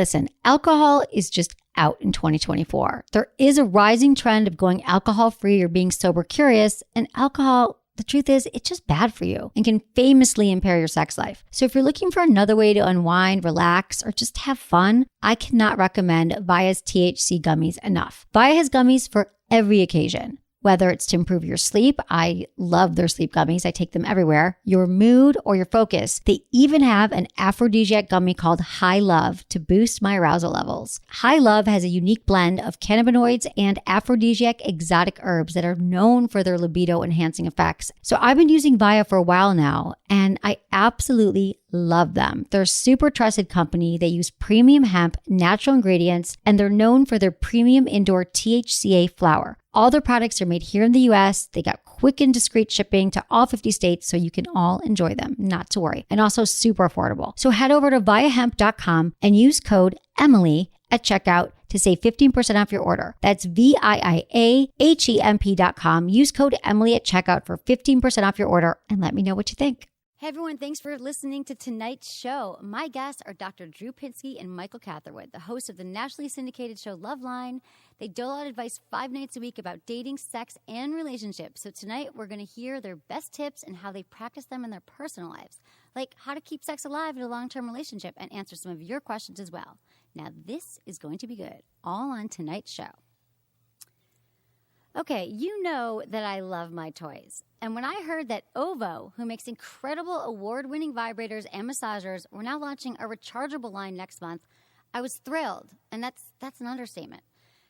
Listen, alcohol is just out in 2024. There is a rising trend of going alcohol-free or being sober curious, and alcohol, the truth is, it's just bad for you and can famously impair your sex life. So if you're looking for another way to unwind, relax, or just have fun, I cannot recommend Via's THC gummies enough. Via has gummies for every occasion. Whether it's to improve your sleep, I love their sleep gummies. I take them everywhere. Your mood or your focus. They even have an aphrodisiac gummy called High Love to boost my arousal levels. High Love has a unique blend of cannabinoids and aphrodisiac exotic herbs that are known for their libido enhancing effects. So I've been using Via for a while now, and I absolutely love them. They're a super trusted company. They use premium hemp, natural ingredients, and they're known for their premium indoor THCA flower. All their products are made here in the US. They got quick and discreet shipping to all 50 states, so you can all enjoy them, not to worry. And also super affordable. So head over to viahemp.com and use code Emily at checkout to save 15% off your order. That's VIIAHEMP.com. Use code Emily at checkout for 15% off your order and let me know what you think. Hey everyone, thanks for listening to tonight's show. My guests are Dr. Drew Pinsky and Michael Catherwood, the hosts of the nationally syndicated show Loveline. They dole out advice 5 nights a week about dating, sex, and relationships. So tonight we're going to hear their best tips and how they practice them in their personal lives, like how to keep sex alive in a long-term relationship, and answer some of your questions as well. Now this is going to be good, all on tonight's show. Okay, you know that I love my toys. And when I heard that OVO, who makes incredible award-winning vibrators and massagers, were now launching a rechargeable line next month, I was thrilled. And that's an understatement.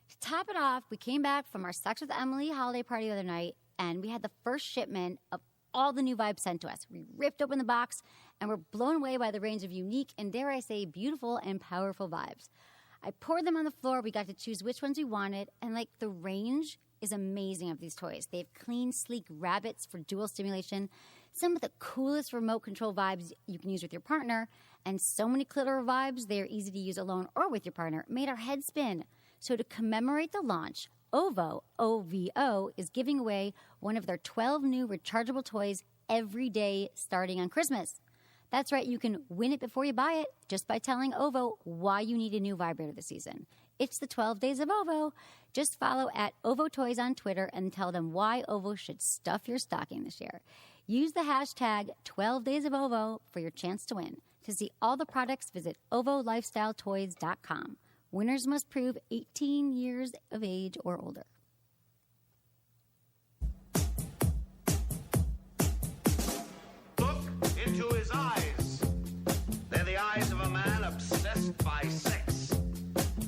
To top it off, we came back from our Sex with Emily holiday party the other night, and we had the first shipment of all the new vibes sent to us. We ripped open the box, and were blown away by the range of unique and, dare I say, beautiful and powerful vibes. I poured them on the floor. We got to choose which ones we wanted, and the range is amazing of these toys. They have clean, sleek rabbits for dual stimulation, some of the coolest remote control vibes you can use with your partner, and so many clitoral vibes they are easy to use alone or with your partner. Made our head spin. So to commemorate the launch, OVO, O-V-O, is giving away one of their 12 new rechargeable toys every day starting on Christmas. That's right, you can win it before you buy it just by telling OVO why you need a new vibrator this season. It's the 12 days of OVO. Just follow at OVO Toys on Twitter and tell them why OVO should stuff your stocking this year. Use the hashtag 12 days of OVO for your chance to win. To see all the products, visit OVOLifestyleToys.com. Winners must prove 18 years of age or older. Look into his eyes. They're the eyes of a man obsessed by sex.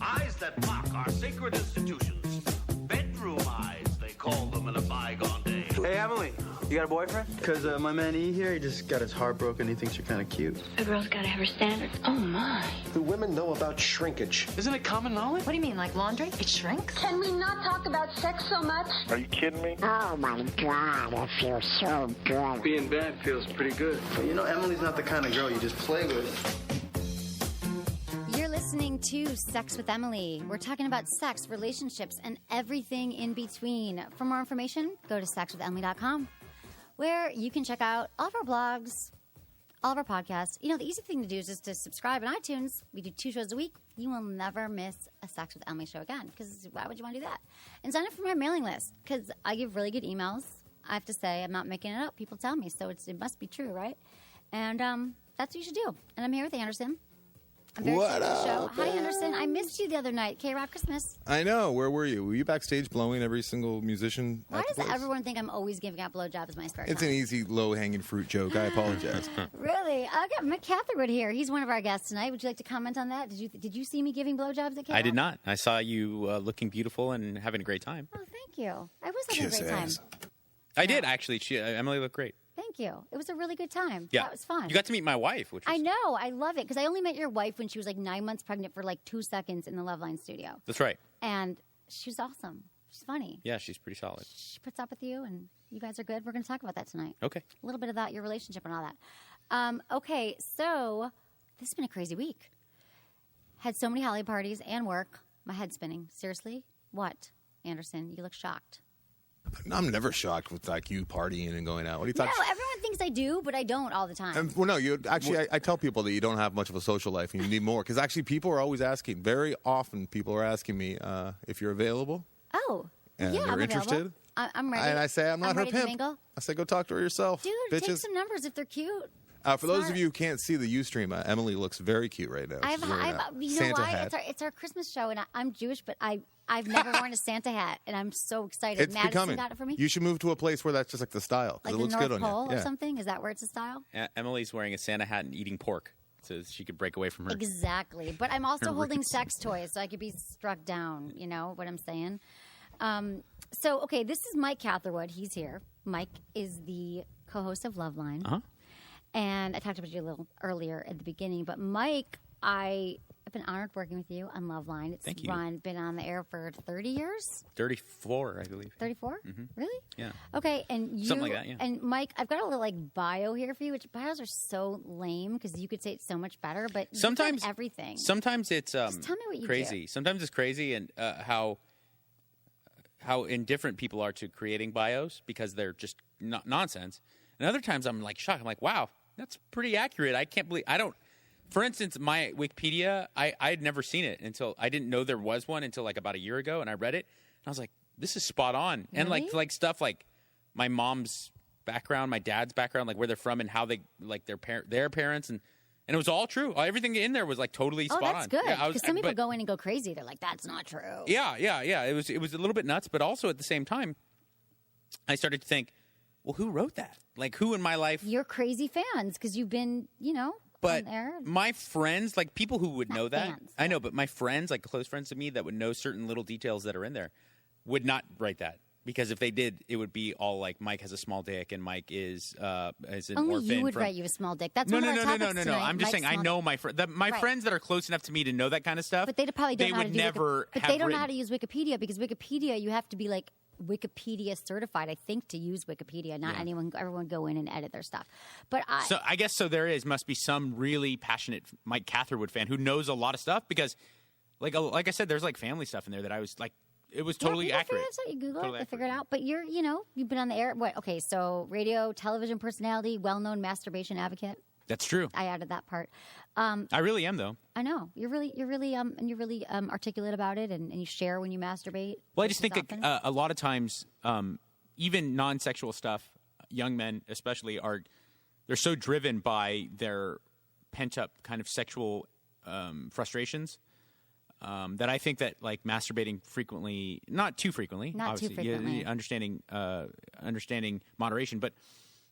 Eyes that mock our sacred institutions. Bedroom eyes, they call them in a bygone day. Hey, Emily, you got a boyfriend? Because my man E here, he just got his heart broken. He thinks you're kind of cute. A girl's got to have her standards. Oh, my. Do women know about shrinkage? Isn't it common knowledge? What do you mean, like laundry? It shrinks? Can we not talk about sex so much? Are you kidding me? Oh my God, it feels so good. Being bad feels pretty good. But you know, Emily's not the kind of girl you just play with. You're listening to Sex with Emily. We're talking about sex, relationships, and everything in between. For more information, go to sexwithemily.com, where you can check out all of our blogs, all of our podcasts. You know, the easy thing to do is just to subscribe on iTunes. We do 2 shows a week. You will never miss a Sex with Emily show again, because why would you want to do that? And sign up for my mailing list, because I give really good emails. I have to say, I'm not making it up. People tell me, so it must be true, right? And that's what you should do. And I'm here with Anderson. I'm very excited for the show. Hi, Anderson. I missed you the other night. K-Rock Christmas. I know. Where were you? Were you backstage blowing every single musician? Why does everyone think I'm always giving out blowjobs in my spare time? It's an easy, low-hanging fruit joke. I apologize. Really? I got Mike Catherwood here. He's one of our guests tonight. Would you like to comment on that? Did you see me giving blowjobs at K-Rock? I did not. I saw you looking beautiful and having a great time. Oh, thank you. I was having a great time. I did, actually. Emily looked great. Thank you. It was a really good time. Yeah. That was fun. You got to meet my wife, which was... I know. I love it, because I only met your wife when she was 9 months pregnant for 2 seconds in the Loveline studio. That's right. And she's awesome. She's funny. Yeah, she's pretty solid. She puts up with you, and you guys are good. We're going to talk about that tonight. Okay. A little bit about your relationship and all that. Okay, so this has been a crazy week. Had so many holiday parties and work. My head's spinning. Seriously? What? Anderson, you look shocked. I'm never shocked with you partying and going out. What are you talking? No, everyone thinks I do, but I don't all the time. Well, no, you actually. I tell people that you don't have much of a social life and you need more because actually people are always asking. Very often, people are asking me if you're available. Oh, and yeah, they're I'm interested. Available. I'm ready. And I say I'm not her ready to pimp. mingle. I say go talk to her yourself, Dude, bitches. take some numbers if they're cute. For those of you who can't see the Ustream, Emily looks very cute right now. She's wearing a you know Santa why? hat. It's our Christmas show, and I'm Jewish, but I've never worn a Santa hat, and I'm so excited. It's Madison becoming. got it for me. You should move to a place where that's just like the style because Like it the looks North good Pole on you. or something? Is that where it's a style? Emily's wearing a Santa hat and eating pork so she could break away from her. Exactly. But I'm also her holding roots. sex toys, so I could be struck down. You know what I'm saying? Okay, this is Mike Catherwood. He's here. Mike is the co-host of Loveline. Uh-huh. And I talked about you a little earlier at the beginning. But Mike, I've been honored working with you on Loveline. It's Thank you. been on the air for 30 years? 34, I believe. 34? Mm-hmm. Really? Yeah. Okay, and you... Something like that, yeah. And Mike, I've got a little, bio here for you, which bios are so lame because you could say it so much better, but Sometimes you've done everything. Sometimes it's Just tell me what you crazy. do. Sometimes it's crazy and how indifferent people are to creating bios because they're just nonsense. And other times I'm like shocked. I'm like, wow, that's pretty accurate. I can't believe I don't. For instance, my Wikipedia, I had never seen it until I didn't know there was one until like about a year ago, and I read it and I was like, this is spot on. And Really? like stuff like my mom's background, my dad's background, like where they're from and how they like their parents and it was all true. Everything in there was like totally spot on. Oh, that's good. Yeah, Because some people go in and go crazy. They're like, that's not true. Yeah. It was a little bit nuts, but also at the same time, I started to think, well, who wrote that? Like, who in my life? You're crazy fans because you've been, But on there. my friends, like people who would know that, fans, I know, but my friends, like close friends to me that would know certain little details that are in there, would not write that. Because if they did, it would be all like Mike has a small dick and Mike is an Only orphan. you would write you a small dick. That's No. one of our topics tonight. I'm just saying, I Mike's know small my Right. friends that are close enough to me to know that kind of stuff. But they probably don't they know how to would do never But have they don't know how written- to use Wikipedia because Wikipedia, you have to be like Wikipedia certified, I think, to use Wikipedia. Not everyone go in and edit their stuff. But So I guess there must be some really passionate Mike Catherwood fan who knows a lot of stuff because, like I said, there's like family stuff in there that I was like, it was totally accurate. So you Google Totally it, they figure it out. But you've been on the air. What? Okay, so radio, television personality, well-known masturbation advocate. That's true. I added that part. I really am, though. I know you're really articulate about it, and you share when you masturbate. Well, I just think often. that a lot of times, even non-sexual stuff, young men especially they're so driven by their pent-up kind of sexual frustrations that I think that like masturbating frequently, not too frequently, Not too obviously, frequently. understanding moderation, but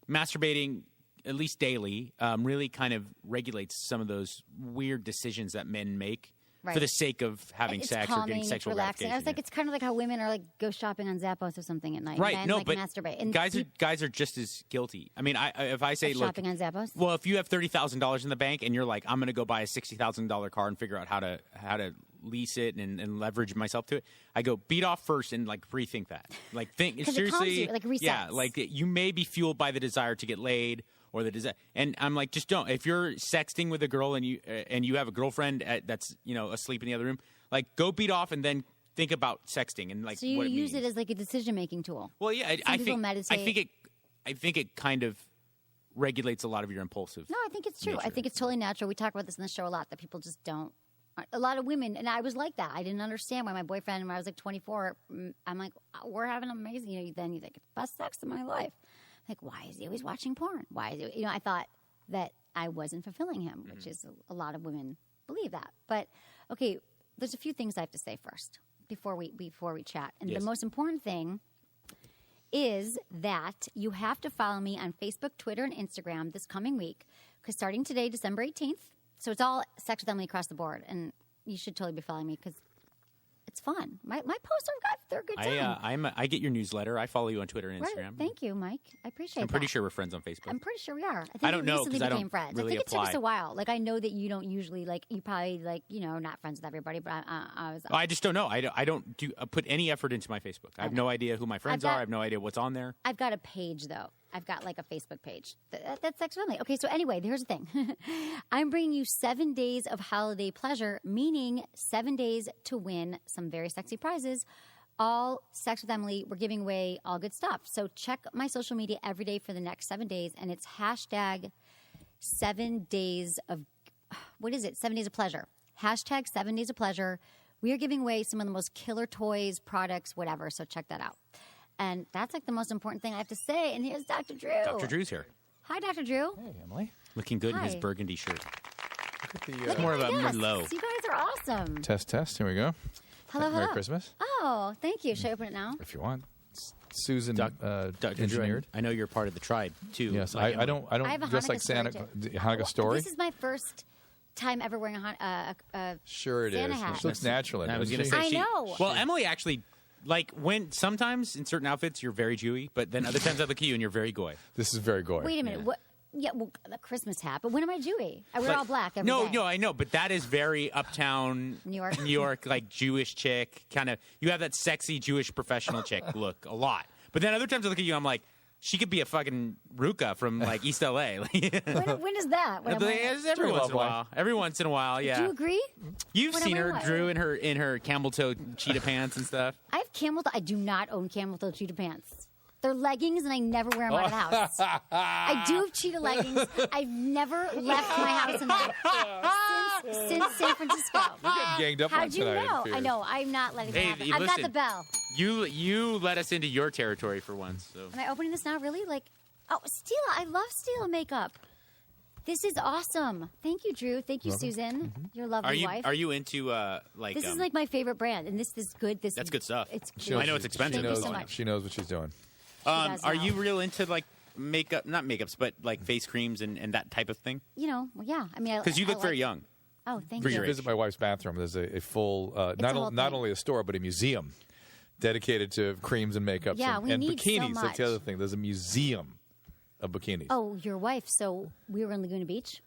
masturbating at least daily really kind of regulates some of those weird decisions that men make Right. for the sake of having It's sex calming, or getting sexual it's relaxing. gratification. I was like, it's kind of like how women are like go shopping on Zappos or something at night. Right, Men, no, like, but masturbate. And guys are just as guilty. I mean, if I say, look, shopping on Zappos. well, if you have $30,000 in the bank and you're like, I'm going to go buy a $60,000 car and figure out how to lease it and leverage myself to it, I go beat off first and like rethink that. Like think 'Cause it calms seriously, you, like, resets. yeah, like you may be fueled by the desire to get laid or the desire, and I'm like, just don't. If you're sexting with a girl and you have a girlfriend that's asleep in the other room, like go beat off and then think about sexting and like So you what it use means. it as like a decision-making tool. Well, yeah, Some I people think meditate. I think it kind of regulates a lot of your impulsive. No, I think it's true. I nature. think it's totally natural. We talk about this in the show a lot, that people just don't. A lot of women, and I was like that. I didn't understand why my boyfriend, when I was like 24, I'm like, we're having amazing. Then you think, it's the best sex of my life. Like, why is he always watching porn? Why is he, I thought that I wasn't fulfilling him, which is a lot of women believe that. But okay, there's a few things I have to say first before we chat. And Yes. the most important thing is that you have to follow me on Facebook, Twitter, and Instagram this coming week. Because starting today, December 18th, so it's all Sex with Emily across the board. And you should totally be following me because it's fun. My posts they're a good time. I get your newsletter. I follow you on Twitter and Right. Instagram. Thank you, Mike. I appreciate I'm that. pretty sure we're friends on Facebook. I'm pretty sure we are. I think I don't we know, recently 'cause I became don't friends. really I think it took us apply. a while. Like I know that you don't usually you probably not friends with everybody, but I was. I just don't know. I don't do put any effort into my Facebook. I have no idea who my friends are. I have no idea what's on there. I've got a page though. I've got like a Facebook page. That's sex friendly. Okay, so anyway, here's the thing. I'm bringing you 7 days of holiday pleasure, meaning 7 days to win some very sexy prizes all Sex with Emily. We're giving away all good stuff. So check my social media every day for the next 7 days, and it's hashtag 7 days of, what is it? 7 days of pleasure. Hashtag 7 days of pleasure. We are giving away some of the most killer toys, products, whatever. So check that out. And that's like the most important thing I have to say. And here's Dr. Drew. Dr. Drew's here. Hi, Dr. Drew. Hey, Emily. Looking good in his Hi. burgundy shirt. Look at the It's more of a Yes, Merlot. you guys are awesome. test. Here we go. Hello, Merry hello. Christmas, Oh, thank you. Should I open it now? if you want. Susan Dr. Drew, engineered. I know you're part of the tribe, too. Yes, Like I don't I have a dress Hanukkah like Santa. story, too. Hanukkah story. This is my first time ever wearing a Sure it Santa is. hat. She looks natural in it. I was doesn't going to she? say I she- know. Well, Emily actually, like, when sometimes in certain outfits you're very Jewy, but then other times I look at you and you're very goy. This is very gory. Wait a minute. What? Yeah, well, the Christmas hat. But when am I Jewy? I wear Like, all black every no, day. no, I know, but that is very uptown New York. New York, like Jewish chick kind of. You have that sexy Jewish professional chick look a lot, but then other times I look at you, I'm like, she could be a fucking Ruka from like East LA. When is that? When I'm wearing- Every once in a Loveline. while. Every once in a while, yeah. Do you agree? You've When I seen wear her, what? Drew, in her camel toe cheetah pants and stuff. I have camel toe. I do not own camel toe cheetah pants. They're leggings, and I never wear them out of the house. I do have cheetah leggings. I've never left my house in them since San Francisco. You're getting ganged up on How'd you tonight. know? Fear. I know. I'm not letting Hey, it happen. you I've got listen. the bell. You let us into your territory for once. So. Am I opening this now? Really? Like, oh, Stila. I love Stila makeup. This is awesome. Thank you, Drew. Thank you, Susan. Your lovely wife. Are you into like? This is like my favorite brand, and this is good. This That's is good stuff. It's She knows I know it's she- expensive. She Thank you knows, so much. she knows what she's doing. does Are know. you real into like makeup? Not makeups, but like face creams and that type of thing? You know, well, yeah. I mean, Because you look very young. Oh, thank For you. your Visit my wife's bathroom. There's a full, It's a whole not thing. only a store, but a museum dedicated to creams and makeups Yeah, and, we and need so bikinis. That's the much. other thing. There's a museum of bikinis. Oh, your wife. So we were in Laguna Beach,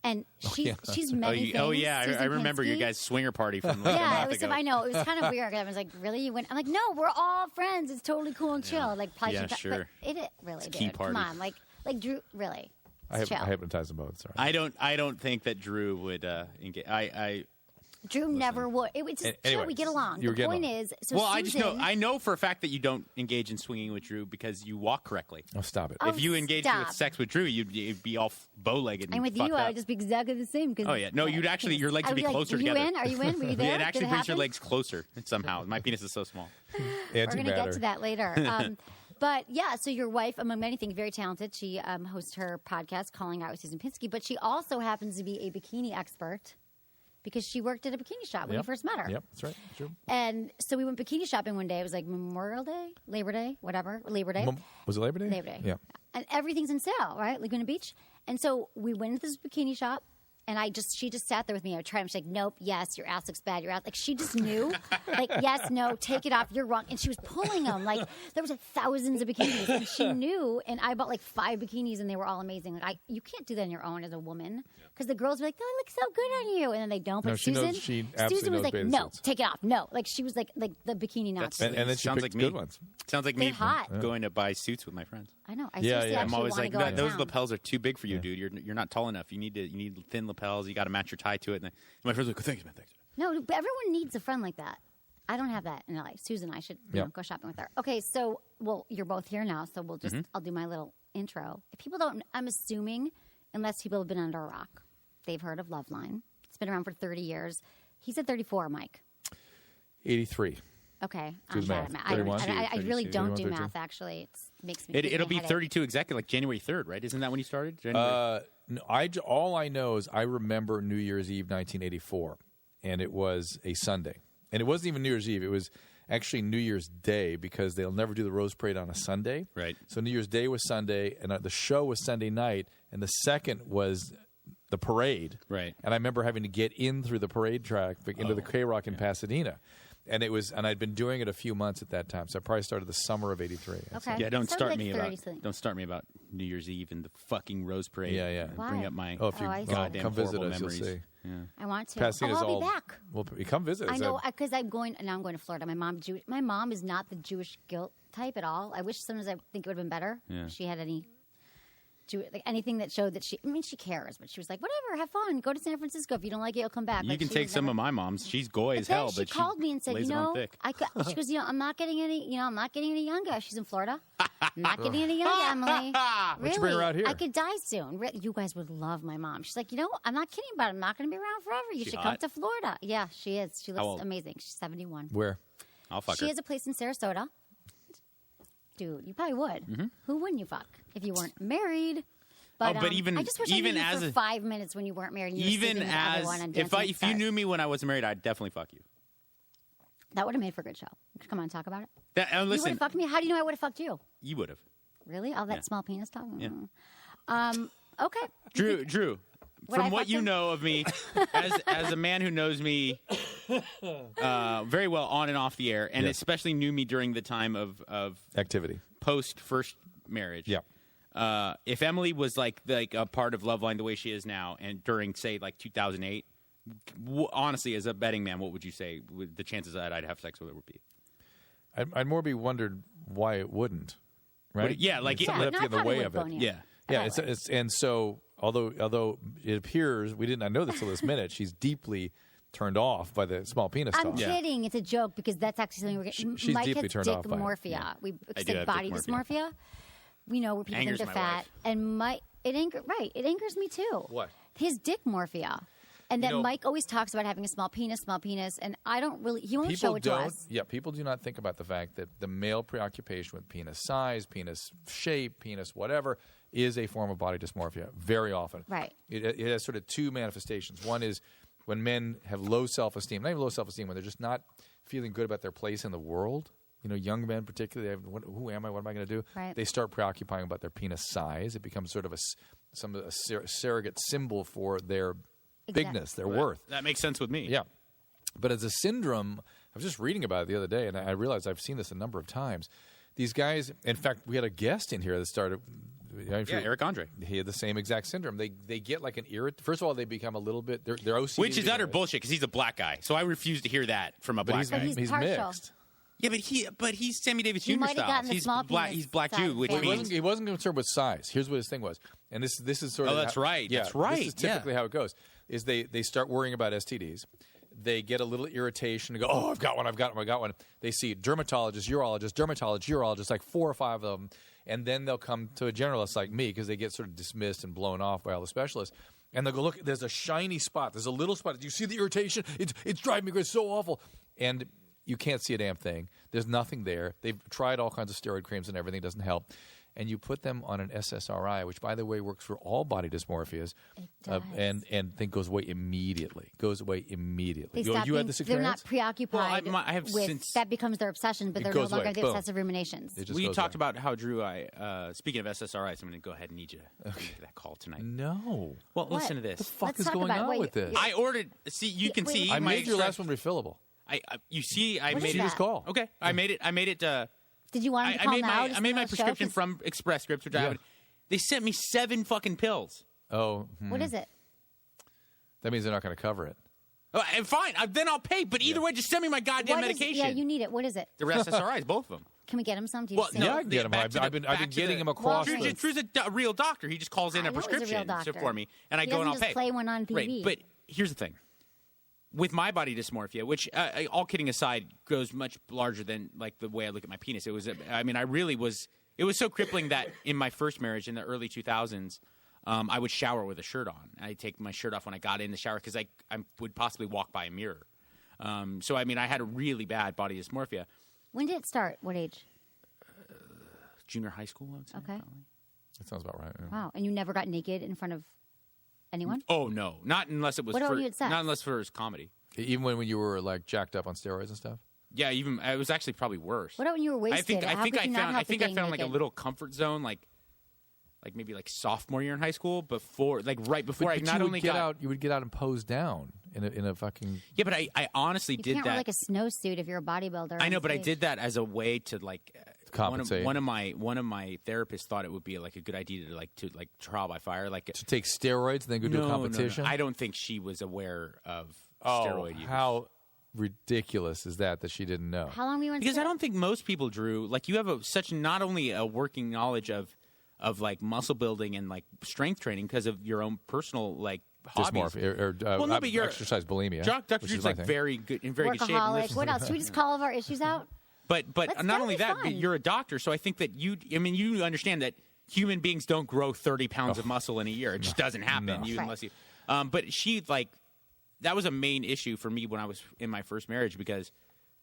and she's she's Oh, many things. yeah, I Susan remember your Pinsky. guys' swinger party from like a Yeah, month it was. ago. I know it was kind of weird. I was like, "Really? You went?" I'm like, "No, we're all friends. It's totally cool and chill." Like, probably Yeah, should- sure. But it really, a key dude. Come party. on, like Drew, really. I It's chill. hypnotized them both. Sorry. I don't think that Drew would engage. Drew never would. It was just chill. Anyway, We get along. you The were point getting is, so well, I just know. Susan- I know for a fact that you don't engage in swinging with Drew because you walk correctly. Oh, stop it. Oh, If you engaged stop. with sex with Drew, you'd be all bow-legged. I'm with you. I would just be exactly the same. Cause Oh yeah, no, you'd actually your legs I would be like, closer Are together. you in? Are you in? Were you there? It actually Did brings your happen? legs closer somehow. My penis is so small. We're going to Antimatter. get to that later. But yeah, so your wife, among many things, very talented. She hosts her podcast, Calling Out with Susan Pinsky, but she also happens to be a bikini expert because she worked at a bikini shop when you Yep. first met her. Yep, that's right. True. And so we went bikini shopping one day. It was like Memorial Day, Labor Day, whatever, Labor Day. Was it Labor Day? Labor Day. Yeah. And everything's in sale, right? Laguna Beach. And so we went into this bikini shop, and she just sat there with me. I tried. She's like, "Nope, yes, your ass looks bad. Your ass." Like she just knew, like, yes, no, take it off. You're wrong. And she was pulling them. Like there was like thousands of bikinis, and she knew. And I bought like 5 bikinis, and they were all amazing. Like you can't do that on your own as a woman, because the girls were like, "Oh, it looks so good on you," and then they don't. But No, she Susan, knows- she absolutely Susan was knows like, bathing "No, suits. take it off. No." Like she was like the bikini Nazi. And then she Sounds picked like me. good ones. Sounds like They're me hot. going to buy suits with my friends. I know. I Yeah, seriously yeah. I'm actually always want like, to go "No, those down. lapels are too big for you, dude. You're not tall enough. You need thin lapels. You got to match your tie to it." And my friends are like, "Thanks, man, thanks." No, but everyone needs a friend like that. I don't have that in LA. Susan, I should Yep. go shopping with her. Okay, so you're both here now, so we'll just I'll do my little intro. If people don't, I'm assuming, unless people have been under a rock, they've heard of Loveline. It's been around for 30 years. He said 34, Mike. 83. Okay, Do I'm the bad math. at math. 31. I really 32. don't do 31, math. Actually, it makes me. gives me It'll a be headache. 32 exactly, like January 3rd, right? Isn't that when you started? January? No, all I know is I remember New Year's Eve 1984, and it was a Sunday. And it wasn't even New Year's Eve. It was actually New Year's Day because they'll never do the Rose Parade on a Sunday. Right. So New Year's Day was Sunday, and the show was Sunday night, and the second was the parade. Right. And I remember having to get in through the parade track into the K-Rock in Pasadena. And I'd been doing it a few months at that time, so I probably started the summer of '83. Okay. Yeah, don't Sounds start like me 30 about something. don't start me about New Year's Eve and the fucking Rose Parade. Yeah, yeah. Bring Why? up my Oh, if you I see. goddamn come visit horrible us, memories. you'll see. Yeah. I want to. Pasadena's I'll all. be back. Well, you come visit us. I know because I'm going now. I'm going to Florida. My mom is not the Jewish guilt type at all. I wish sometimes I think it would have been better. Yeah. If she had any do it, like anything that showed that she cares, but she was like, whatever, have fun, go to San Francisco. If you don't like it, you'll come back. You Like, can take some of my mom's. She's goy as hell, but she called me and said, lays it on thick. she goes, I'm not getting any younger. She's in Florida. I'm not getting any younger, Emily. Really? you bring her out here? I could die soon. You guys would love my mom. She's like, I'm not kidding about it. I'm not going to be around forever. You should come hot? to Florida. Yeah, she is. She How looks old? amazing. She's 71. Where? I'll fuck She her. has a place in Sarasota. Dude, you probably would. Mm-hmm. Who wouldn't you fuck if you weren't married? But, but even I just wish even I knew as you for 5 minutes when you weren't married. And you were even sleeping with the other as one on if Dancing with you Stars. knew me when I wasn't married, I'd definitely fuck you. That would have made for a good show. Come on, talk about it. You would Listen, have fucked me. How do you know I would have fucked you? you would have. Really? All that Yeah. small penis talk? Yeah. Okay. Drew. Would I From what fuck you him? know of me, as a man who knows me very well on and off the air, and Yeah. especially knew me during the time of Activity. post first marriage. Yeah. If Emily was like a part of Loveline the way she is now, and during say like 2008, honestly, as a betting man, what would you say the chances that I'd have sex with her would be? I'd more be wondered why it wouldn't. Right? Yeah, like It's it- left no, in I the probably way would of bone it. you. Yeah. Yeah, I would. and so although it appears we didn't know this till this minute, she's deeply turned off by the small penis I'm talk. kidding. It's a joke because that's actually something we're getting. She's Mike deeply has turned off by it. dysmorphia. Yeah. We I do said have body dysmorphia. dysmorphia. We know where people Angers think they're my fat. wife. And it angers me too. What? His dick morphia. And that know- Mike always talks about having a small penis, and I don't really. He won't show it to us. Yeah, people do not think about the fact that the male preoccupation with penis size, penis shape, penis whatever is a form of body dysmorphia very often. Right. It has sort of two manifestations. One is when men have low self-esteem, not even low self-esteem, when they're just not feeling good about their place in the world. Young men particularly, they have, who am I? What am I going to do? Right. They start preoccupying about their penis size. It becomes sort of a surrogate symbol for their bigness, their worth. That makes sense with me. Yeah. But as a syndrome, I was just reading about it the other day, and I realized I've seen this a number of times. These guys, in fact, we had a guest in here that started. Yeah, Eric Andre. He had the same exact syndrome. They get like an irrit. First of all, they become a little bit. They're OCD. Which is to utter begin with. bullshit because he's a black guy. So I refuse to hear that from a black But guy. he's partial. mixed. Yeah, but he's Sammy Davis He Jr. might have style. gotten the He's small black. penis He's black side Jew, which family. means He wasn't concerned with size. Here's what his thing was, and this is sort of. Oh, that's right. Yeah, That's right. This is typically how it goes. Is they start worrying about STDs. They get a little irritation and go, oh, I've got one. They see dermatologist, urologist, like 4 or 5 of them. And then they'll come to a generalist like me because they get sort of dismissed and blown off by all the specialists. And they'll go, look, there's a shiny spot. There's a little spot. Do you see the irritation? It's driving me crazy. It's so awful. And you can't see a damn thing. There's nothing there. They've tried all kinds of steroid creams and everything. It doesn't help. And you put them on an SSRI, which, by the way, works for all body dysmorphias. It does. And then goes away immediately. They You stop had being- this they're not experience? preoccupied Well, I have with since- that becomes their obsession, but It they're no goes longer away. the Boom. obsessive ruminations. It just we goes talked away. about how Drew. Speaking of SSRIs, I'm going to go ahead and need you to make that call tonight. No. Well, What? listen to this. The fuck Let's is talk going about it. on Wait, with this? I ordered. See, you can wait, see. wait, I my made your extra- last one refillable. you see, I What made is it. that? Just call. Okay, I made it. Did you want him to call now? I made my prescription from. from Express Scripts, which I Yeah. haven't. They sent me 7 fucking pills. Oh, What is it? that means they're not going to cover it. Oh, and fine, then I'll pay. But either way, just send me my goddamn What is- medication. yeah, you need it. What is it? The SSRIs, both of them. Can we get him some? Do you Well, say- no, Yeah, I can get 'em. back I've to the- been back to getting the- him across Well, the- Drew's a real doctor. He just calls in I a know he's a real prescription doctor. for me, and I He go and doesn't I'll just pay. play one on TV. Right, but here's the thing. With my body dysmorphia, which all kidding aside, goes much larger than like the way I look at my penis. It was, I really was. It was so crippling that in my first marriage in the early 2000s, I would shower with a shirt on. I'd take my shirt off when I got in the shower because I would possibly walk by a mirror. So I had a really bad body dysmorphia. When did it start? What age? Junior high school, I would say. Okay. Probably. That sounds about right. Yeah. Wow. And you never got naked in front of anyone? Oh no, not unless it was What about for when you had sex? not unless for his comedy. Even when you were like jacked up on steroids and stuff. Yeah, even it was actually probably worse. What about when you were wasted? I How think could I you not found help I think with I getting found like a naked? little comfort zone, like maybe like sophomore year in high school, before right before I But not you only would get got out, you would get out and pose down in a fucking. yeah, but I honestly You did can't that. wear like a snowsuit if you're a bodybuilder. I know, on but I stage. did that as a way to like Compensate. One of my therapists thought it would be like a good idea to trial by fire, like To take steroids and then go do a competition. No. I don't think she was aware of Oh, steroid use. how ridiculous is that she didn't know? How long were you on Because I steroids? don't think most people, Drew, like you have such not only a working knowledge of of like muscle building and like strength training because of your own personal like hobbies. Dysmorphia or you're exercise bulimia. Dr. Drew's like very good in very good shape. Workaholic. What else? Should we just call all of our issues out? But not only that, fun. you're a doctor, so I think that you understand that human beings don't grow 30 pounds of muscle in a year. It just doesn't happen unless you. But she like that was a main issue for me when I was in my first marriage because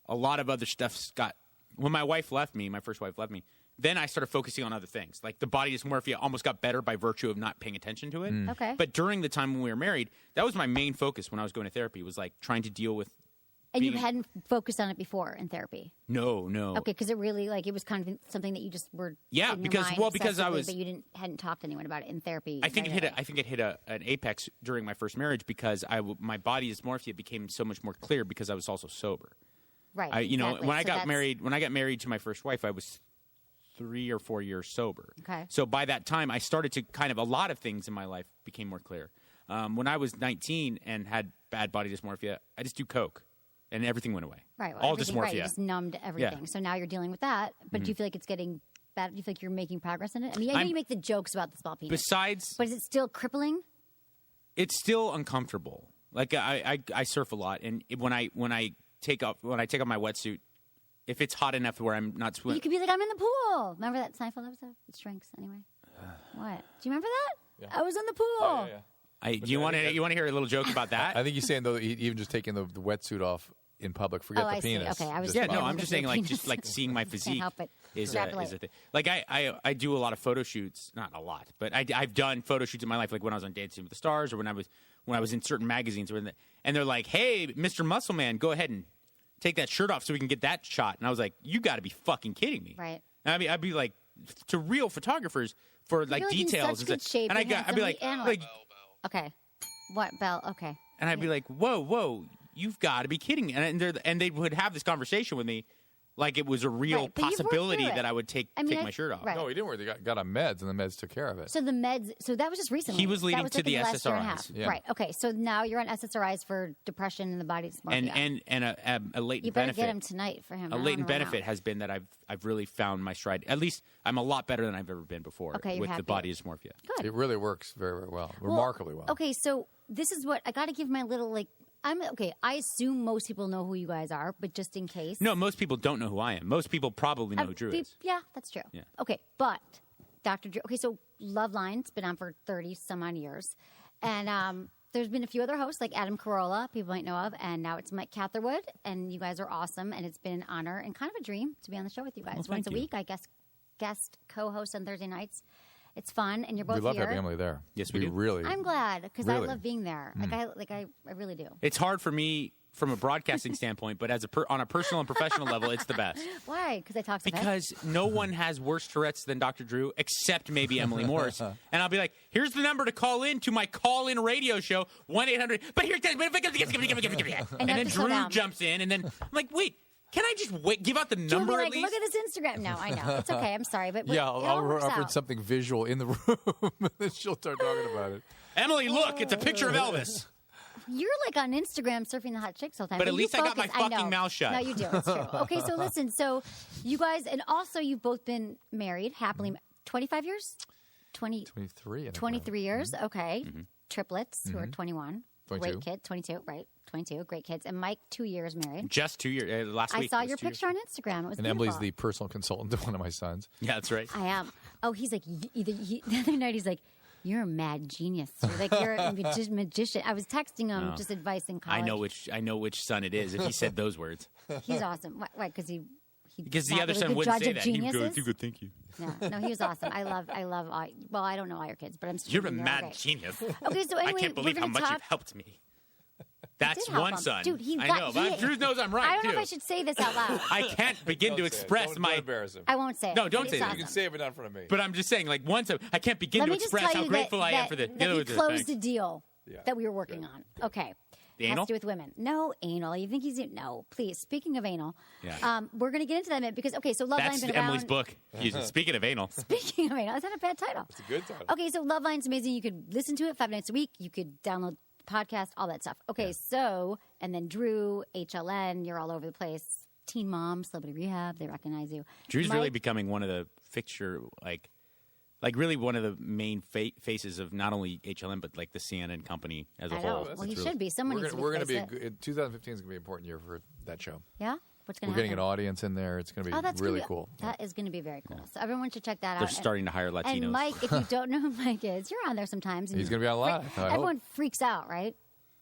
a lot of other stuff got when my wife left me. My first wife left me. Then I started focusing on other things. Like the body dysmorphia almost got better by virtue of not paying attention to it. Okay. But during the time when we were married, that was my main focus when I was going to therapy. Was like trying to deal with. And you hadn't focused on it before in therapy? No. Okay, because it really, like, it was kind of something that you just were because I was, but you hadn't talked to anyone about it in therapy. I think it hit an apex during my first marriage because my body dysmorphia became so much more clear because I was also sober. Right. When I got married to my first wife, I was 3 or 4 years sober. Okay. So by that time, I started to a lot of things in my life became more clear. When I was 19 and had bad body dysmorphia, I just do coke. And everything went away. Right. All dysmorphia. Right, you just numbed everything. Yeah. So now you're dealing with that. But do you feel like it's getting better? Do you feel like you're making progress in it? I mean, I know you make the jokes about the small penis. But is it still crippling? It's still uncomfortable. Like I surf a lot, and when I take off my wetsuit, if it's hot enough where I'm not swimming, You could be like, I'm in the pool. Remember that Seinfeld episode? It shrinks anyway. What? Do you remember that? Yeah. I was in the pool. Oh, yeah. Do you want to hear a little joke about that? I think he's saying though, even just taking the wetsuit off in public, forget the penis. Okay, I was. I'm just saying, like, just like seeing my physique is a thing. Like, I do a lot of photo shoots, not a lot, but I've done photo shoots in my life, like when I was on Dancing with the Stars, or when I was in certain magazines, and they're like, "Hey, Mr. Muscle Man, go ahead and take that shirt off so we can get that shot." And I was like, "You got to be fucking kidding me!" Right? And I'd be like, to real photographers for like details, in such good shape and I'd be like, okay, what Belle? Okay, and I'd be like, whoa. You've got to be kidding me. And they would have this conversation with me like it was a real possibility that I would take my shirt off. Right. No, he didn't work. They got on meds, and the meds took care of it. So the meds, so that was just recently. He was leading to the SSRIs. Yeah. Right. Okay. So now you're on SSRIs for depression and the body dysmorphia. And a latent benefit. You better get him tonight for him. A latent benefit has been that I've really found my stride. At least I'm a lot better than I've ever been before with the body dysmorphia. Good. It really works very, very well. Remarkably well. Okay. So this is what I got to give my little I assume most people know who you guys are, but just in case. No, most people don't know who I am. Most people probably know who Drew is. Yeah, that's true. Yeah. Okay, but Dr. Drew. Okay, so Loveline's been on for 30 some odd years, and there's been a few other hosts like Adam Carolla, people might know of, and now it's Mike Catherwood, and you guys are awesome, and it's been an honor and kind of a dream to be on the show with you guys. Once a week, I guess, guest co-host on Thursday nights. It's fun, and you're both here. We love having Emily there. Yes, we do. Really. I'm glad because I love being there. I really do. It's hard for me from a broadcasting standpoint, but on a personal and professional level, it's the best. Why? Because I talk so Because no one has worse Tourette's than Dr. Drew, except maybe Emily Morse. And I'll be like, here's the number to call in to my call-in radio show, 1-800. But here's and then Drew jumps in, and then I'm like, wait. Can I just give out the number at least? Look at this Instagram. No, I know. It's okay. I'm sorry. But I'll reference something visual in the room, and then she'll start talking about it. Emily, look. It's a picture of Elvis. You're like on Instagram surfing the hot chicks all the time. But at least I got my fucking mouth shut. No, you do. It's true. Okay, so listen. So you guys, and also you've both been married happily 25 years? 23. 23 years. Okay. Mm-hmm. Triplets who are 21. 22. Great kids. 22, right. 22. Great kids. And Mike, 2 years married. Just 2 years. Last week. I saw your picture on Instagram. It was and Emily's the personal consultant to one of my sons. Yeah, that's right. I am. Oh, he's like, the other night he's like, you're a mad genius. You're a magician. I was texting him just advice in college. I know which son it is if he said those words. He's awesome. Why? Because because the other son wouldn't say that. He would go, thank you. No, he was awesome. I love well, I don't know all your kids, but I'm You're a mad genius. Okay, so anyway, I can't believe how much you've helped me. That's one son. Dude, I know, but Drew knows I'm right, I don't know if I should say this out loud. I can't begin to express my... embarrass him. I won't say it. No, don't say that. You can say it, but not in front of me. But I'm just saying, like, once I can't begin to express how grateful I am for the... He closed the deal that we were working on. Okay. The Has anal? to do with women. No, anal. You think he's... No, please. Speaking of anal, we're going to get into that in a minute because, so Loveline's been around... Emily's book. Speaking of anal. Speaking of anal. Is that a bad title? It's a good title. Okay, so Loveline's amazing. You could listen to it 5 nights a week. You could download podcast, all that stuff. Okay, so, and then Drew, HLN, you're all over the place. Teen Mom, Celebrity Rehab, they recognize you. Drew's really becoming one of the fixture, like like really one of the main faces of not only HLN but like the CNN company as a whole. Well, he should be. Someone needs to We're going to replace be. 2015 is going to be an important year for that show. Yeah. What's going to happen? We're getting an audience in there. It's going to be really cool. That is going to be very cool. So everyone should check that out. They're starting to hire Latinos. And Mike, if you don't know who Mike is, you're on there sometimes. He's going to be on live. Everyone freaks out, right?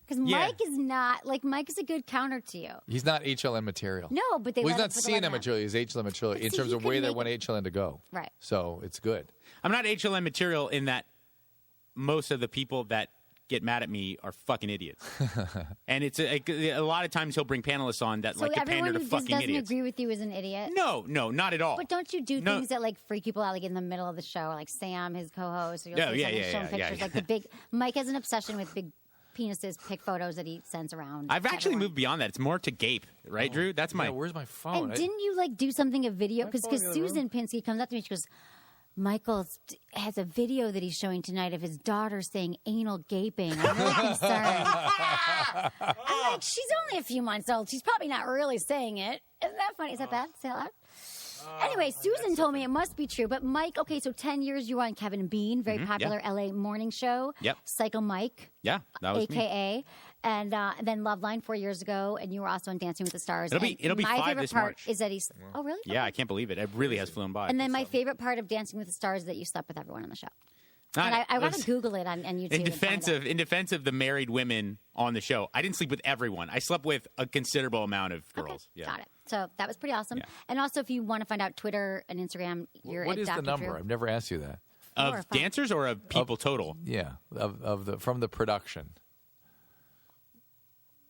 Because Mike is not Mike is a good counter to you. He's not HLN material. No, but he's not CNN material. He's HLN material in terms of where they want HLN to go. Right. So it's good. I'm not HLN material in that most of the people that get mad at me are fucking idiots. And it's a lot of times he'll bring panelists on that like to pander to fucking idiots. So everyone who doesn't agree with you is an idiot? No, not at all. But don't you do things that like freak people out, like in the middle of the show, like Sam, his co-host, or you'll show pictures like the big. Mike has an obsession with big penises, pic photos that he sends around. I've actually moved beyond that. It's more to gape, right, Drew? That's my. Where's my phone? And didn't you like do something, a video? Because Susan Pinsky comes up to me, she goes, Michael has a video that he's showing tonight of his daughter saying anal gaping. I'm really concerned. I'm like, she's only a few months old. She's probably not really saying it. Isn't that funny? Is that bad? Say it loud. Anyway, Susan told me it must be true. But Mike, okay, so 10 years you were on Kevin and Bean, very popular LA morning show. Yep. Psycho Mike. Yeah, that was AKA. me. And then Loveline 4 years ago, and you were also on Dancing with the Stars. It'll be my 5 favorite this part March. is that he's. Oh, really? Yeah, I can't believe it. It really has flown by. And then my favorite part of Dancing with the Stars is that you slept with everyone on the show. And I want to Google it on YouTube. In defense of the married women on the show, I didn't sleep with everyone. I slept with a considerable amount of girls. Okay, yeah. got it. So that was pretty awesome. Yeah. And also, if you want to find out Twitter and Instagram, you're what at is the Dr. number? Drew. I've never asked you that. Of dancers or of people total? Yeah, from the production.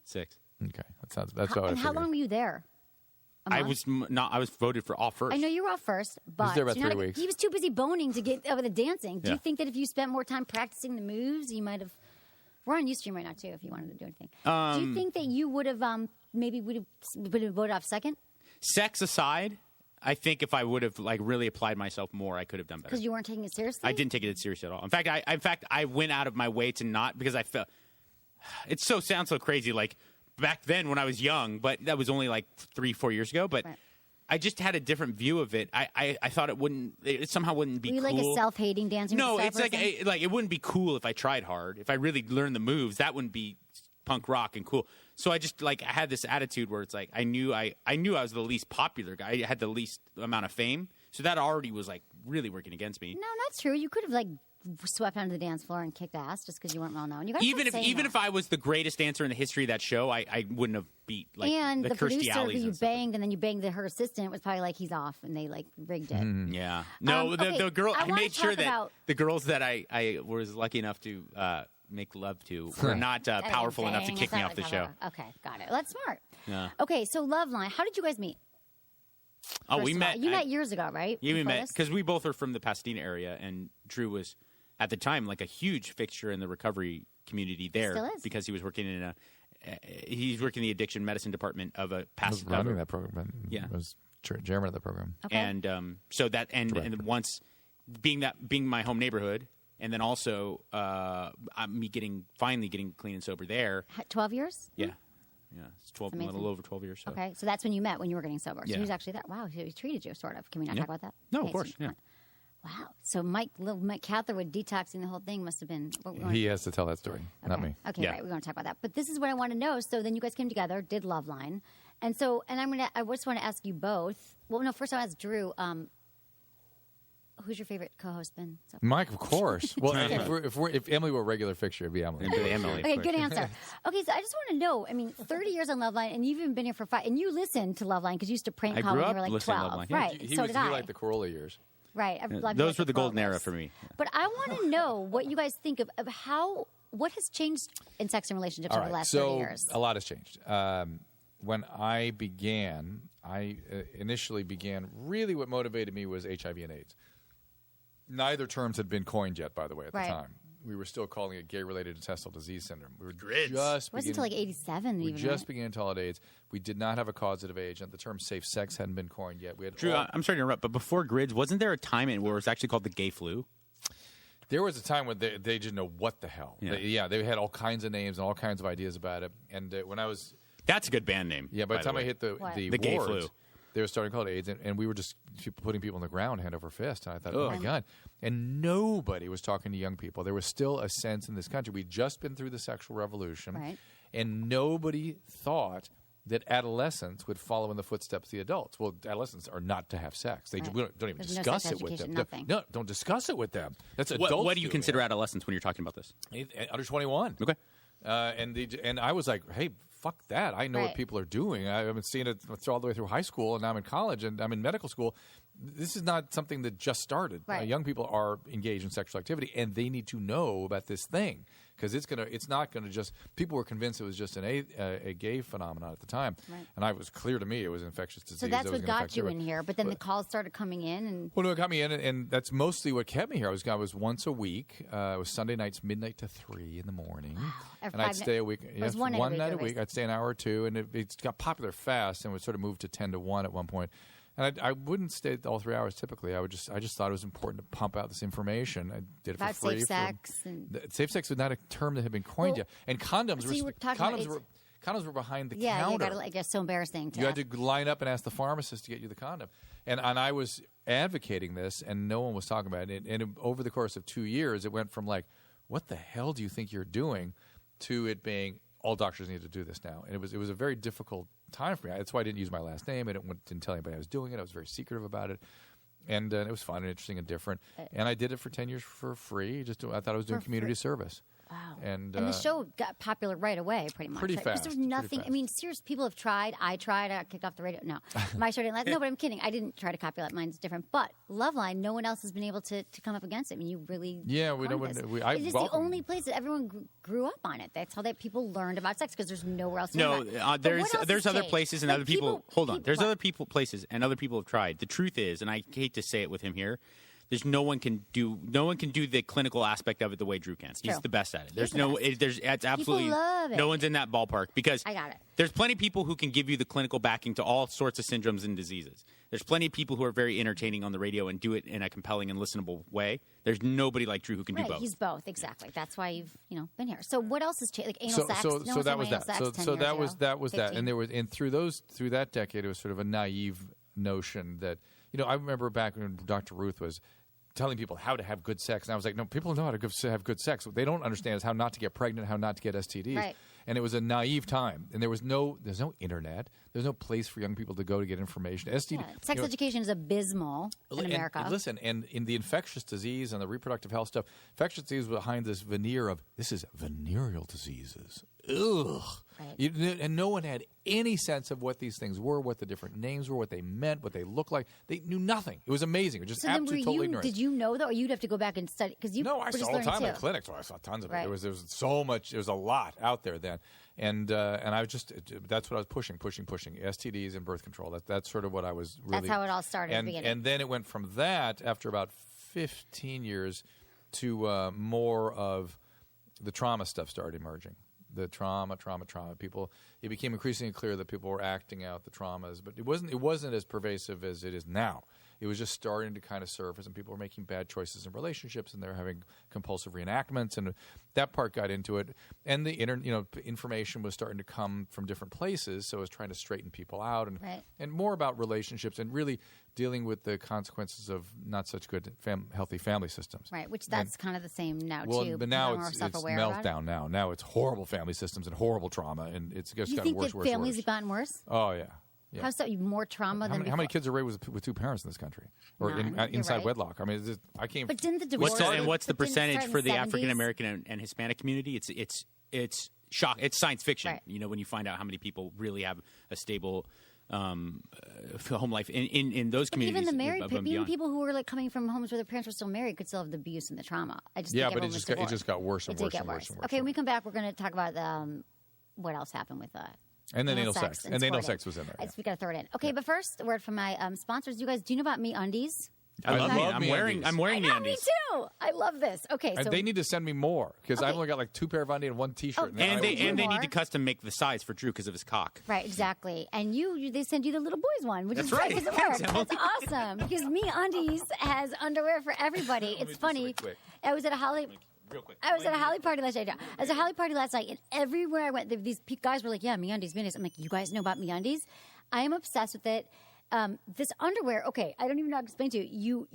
6. Okay, that's what I And how long were you there? I was voted for off first. I know you were off first, but he was there about 3 weeks. He was too busy boning to get over the dancing. Do Yeah. you think that if you spent more time practicing the moves, you might have? We're on Ustream right now too. If you wanted to do anything, do you think that you would have maybe would have voted off second? Sex aside, I think if I would have like really applied myself more, I could have done better. Because you weren't taking it seriously. I didn't take it seriously at all. In fact, I went out of my way to not because I felt it sounds so crazy like back then when I was young, but that was only like 3-4 years ago. But I just had a different view of it. I thought it somehow wouldn't be Were you cool. like a self-hating dancer? No, it's like it wouldn't be cool if I tried hard. If I really learned the moves, that wouldn't be punk rock and cool. So I just I had this attitude where it's like I knew I was the least popular guy. I had the least amount of fame. So that already was like really working against me. No, not true. You could have like swept onto the dance floor and kicked ass just because you weren't well known. You even if I was the greatest dancer in the history of that show, I wouldn't have beat like and the Kirstie producer who Alleys you and stuff. banged and then you banged her assistant was probably like he's off and they like rigged it. Yeah. No, okay, the girl. I I wanna made sure talk that about- the girls that I was lucky enough to make love to were not powerful enough to Dang, kick that's me not off the like show. Okay, got it. That's smart. Yeah. Okay, so Loveline, how did you guys meet? Oh, First we of met. all? You met years ago, right? Yeah, we Before met this? because we both are from the Pasadena area, and Drew was at the time like a huge fixture in the recovery community there Still is. because he was working in he's working in the addiction medicine department of a I was Pasadena. running that program. Yeah. I was chairman of the program. Okay. And so that and once being my home neighborhood, and then also me finally getting clean and sober there. 12 years? Yeah, it's 12, a amazing. little over 12 years. So. Okay, so that's when you met, when you were getting sober. So Yeah. he was actually there. Wow, he treated you, sort of. Can we not Yeah. talk about that? No, of Okay, course. so- Yeah. Wow. So Mike Catherwood detoxing the whole thing must have been... He has to tell that story, not me. Okay, right. We're going to talk about that. But this is what I want to know. So then you guys came together, did Loveline. And so, I just want to ask you both. Well, no, first I'll ask Drew. Who's your favorite co-host been? So far? Mike, of course. Well, if Emily were a regular fixture, it'd be Emily. Okay, good answer. Okay, so I just want to know. I mean, 30 years on Loveline, and you've even been here for 5. And you listened to Loveline because you used to prank call when you were like 12, right? He so was did I. like the Corolla years. Right. Those were the golden era for me. But I want to know what you guys think of what has changed in sex and relationships over the last 30 years. A lot has changed. When I initially began, really what motivated me was HIV and AIDS. Neither terms had been coined yet, by the way, at the time. We were still calling it gay-related intestinal disease syndrome. We were just it wasn't until like 87 we even, just right? began to call it AIDS. We did not have a causative age, and the term safe sex hadn't been coined yet. We had Drew, I'm sorry to interrupt, but before GRIDS, wasn't there a time where it was actually called the gay flu? There was a time when they didn't know what the hell. Yeah. They had all kinds of names and all kinds of ideas about it. And when I was... That's a good band name. Yeah, by the time I hit the gay wards, flu. They were starting to call it AIDS, and we were just putting people on the ground hand over fist. And I thought, oh my God. And nobody was talking to young people. There was still a sense in this country. We'd just been through the sexual revolution, and nobody thought that adolescents would follow in the footsteps of the adults. Well, adolescents are not to have sex. They don't even discuss it with them. No, don't discuss it with them. That's adults. What do you consider adolescents when you're talking about this? Under 21. Okay. And I was like, hey, fuck that. I know what people are doing. I've been seeing it all the way through high school, and I'm in college, and I'm in medical school. This is not something that just started. Young people are engaged in sexual activity, and they need to know about this thing because it's not going to just – people were convinced it was just a gay phenomenon at the time. And it was clear to me it was an infectious disease. So that's what got you in here, but then the calls started coming in. Well, no, it got me in, and that's mostly what kept me here. I was once a week. It was Sunday nights, midnight to 3 in the morning. And I'd stay a week. One night a week. I'd stay an hour or two, and it got popular fast, and we sort of moved to 10 to 1 at one point. And I wouldn't stay all 3 hours typically. I just thought it was important to pump out this information. I did it about for free. Safe sex. Safe sex was not a term that had been coined yet. And condoms were behind the counter. Yeah, it's so embarrassing. You had to line up and ask the pharmacist to get you the condom. And I was advocating this, and no one was talking about it. And over the course of 2 years, it went from like, what the hell do you think you're doing, to it being, all doctors need to do this now. And it was a very difficult time for me. That's why I didn't use my last name. I didn't tell anybody I was doing it. I was very secretive about it. And it was fun and interesting and different. And I did it for 10 years for free. I thought I was doing community service. Wow. And the show got popular right away, pretty much. Pretty fast. Because there was nothing. I mean, serious people have tried. I tried. I got kicked off the radio. No, my show didn't. No, but I'm kidding. I didn't try to copy that. Mine's different. But Loveline, no one else has been able to come up against it. I mean, you really. Yeah, we don't. It's just the only place that everyone grew up on it. That's how that people learned about sex because there's nowhere else. To There's other places and other people. Hold on. There's other places and other people have tried. The truth is, and I hate to say it with him here, there's no one can do the clinical aspect of it the way Drew can. He's the best at it. It's absolutely no one's in that ballpark because I got it. There's plenty of people who can give you the clinical backing to all sorts of syndromes and diseases. There's plenty of people who are very entertaining on the radio and do it in a compelling and listenable way. There's nobody like Drew who can do both. He's both, exactly. That's why you've been here. So what else has changed? Like anal sex. So that was that. So that was that. And there was through that decade, it was sort of a naive notion that I remember back when Dr. Ruth was telling people how to have good sex, and I was like, no, people know how to have good sex. What they don't understand is how not to get pregnant, how not to get STDs. Right. And it was a naive time, and there's no internet. There's no place for young people to go to get information. Sex education is abysmal in America. Listen, and in the infectious disease and the reproductive health stuff, infectious disease was behind this veneer of this is venereal diseases. Ugh. Right. And no one had any sense of what these things were, what the different names were, what they meant, what they looked like. They knew nothing. It was amazing. It was just absolutely totally ignorant. Did you know, though, or you'd have to go back and study? No, I saw all the time in clinics. So I saw tons of it. There was so much. There was a lot out there then. And I was that's what I was pushing. STDs and birth control. That's sort of what I was really. That's how it all started at the beginning. And then it went from that, after about 15 years, to more of the trauma stuff started emerging. The trauma. It became increasingly clear that people were acting out the traumas, but it wasn't as pervasive as it is now. It was just starting to kind of surface, and people were making bad choices in relationships, and they were having compulsive reenactments, and that part got into it. And the information was starting to come from different places, so it was trying to straighten people out, and more about relationships, and really dealing with the consequences of not such good healthy family systems. Right, which that's kind of the same now too. But now it's meltdown. Now it's horrible family systems and horrible trauma, and it's just gotten worse. You think that families have gotten worse? Oh yeah. Yeah. How's that? More trauma than before? How many kids are raised with two parents in this country, or inside wedlock? I mean, I can't. But didn't the divorce? What's the percentage for the African American and Hispanic community? It's shock. It's science fiction. Right. When you find out how many people really have a stable home life in those communities. Even the married people, even people who were coming from homes where their parents were still married, could still have the abuse and the trauma. But it just got worse and worse and worse. Okay, when we come back, we're going to talk about what else happened with and then anal sex. And anal sex was in there. We got to throw it in. Okay, but first, a word from my sponsors. You guys, do you know about MeUndies? I love it. I'm wearing MeUndies. Me too. I love this. Okay, and they need to send me more because I've only got 2 pair of undies and 1 T-shirt. And they need to custom make the size for Drew because of his cock. Right, exactly. And they send you the little boys one, which is right. That's awesome because MeUndies has underwear for everybody. It's funny. I was at a I was at a Holly party last night. I was at a Holly party last night, and everywhere I went, these guys were like, "Yeah, MeUndies, MeUndies." I'm like, "You guys know about MeUndies?" I am obsessed with it. this underwear, okay, I don't even know how to explain to you.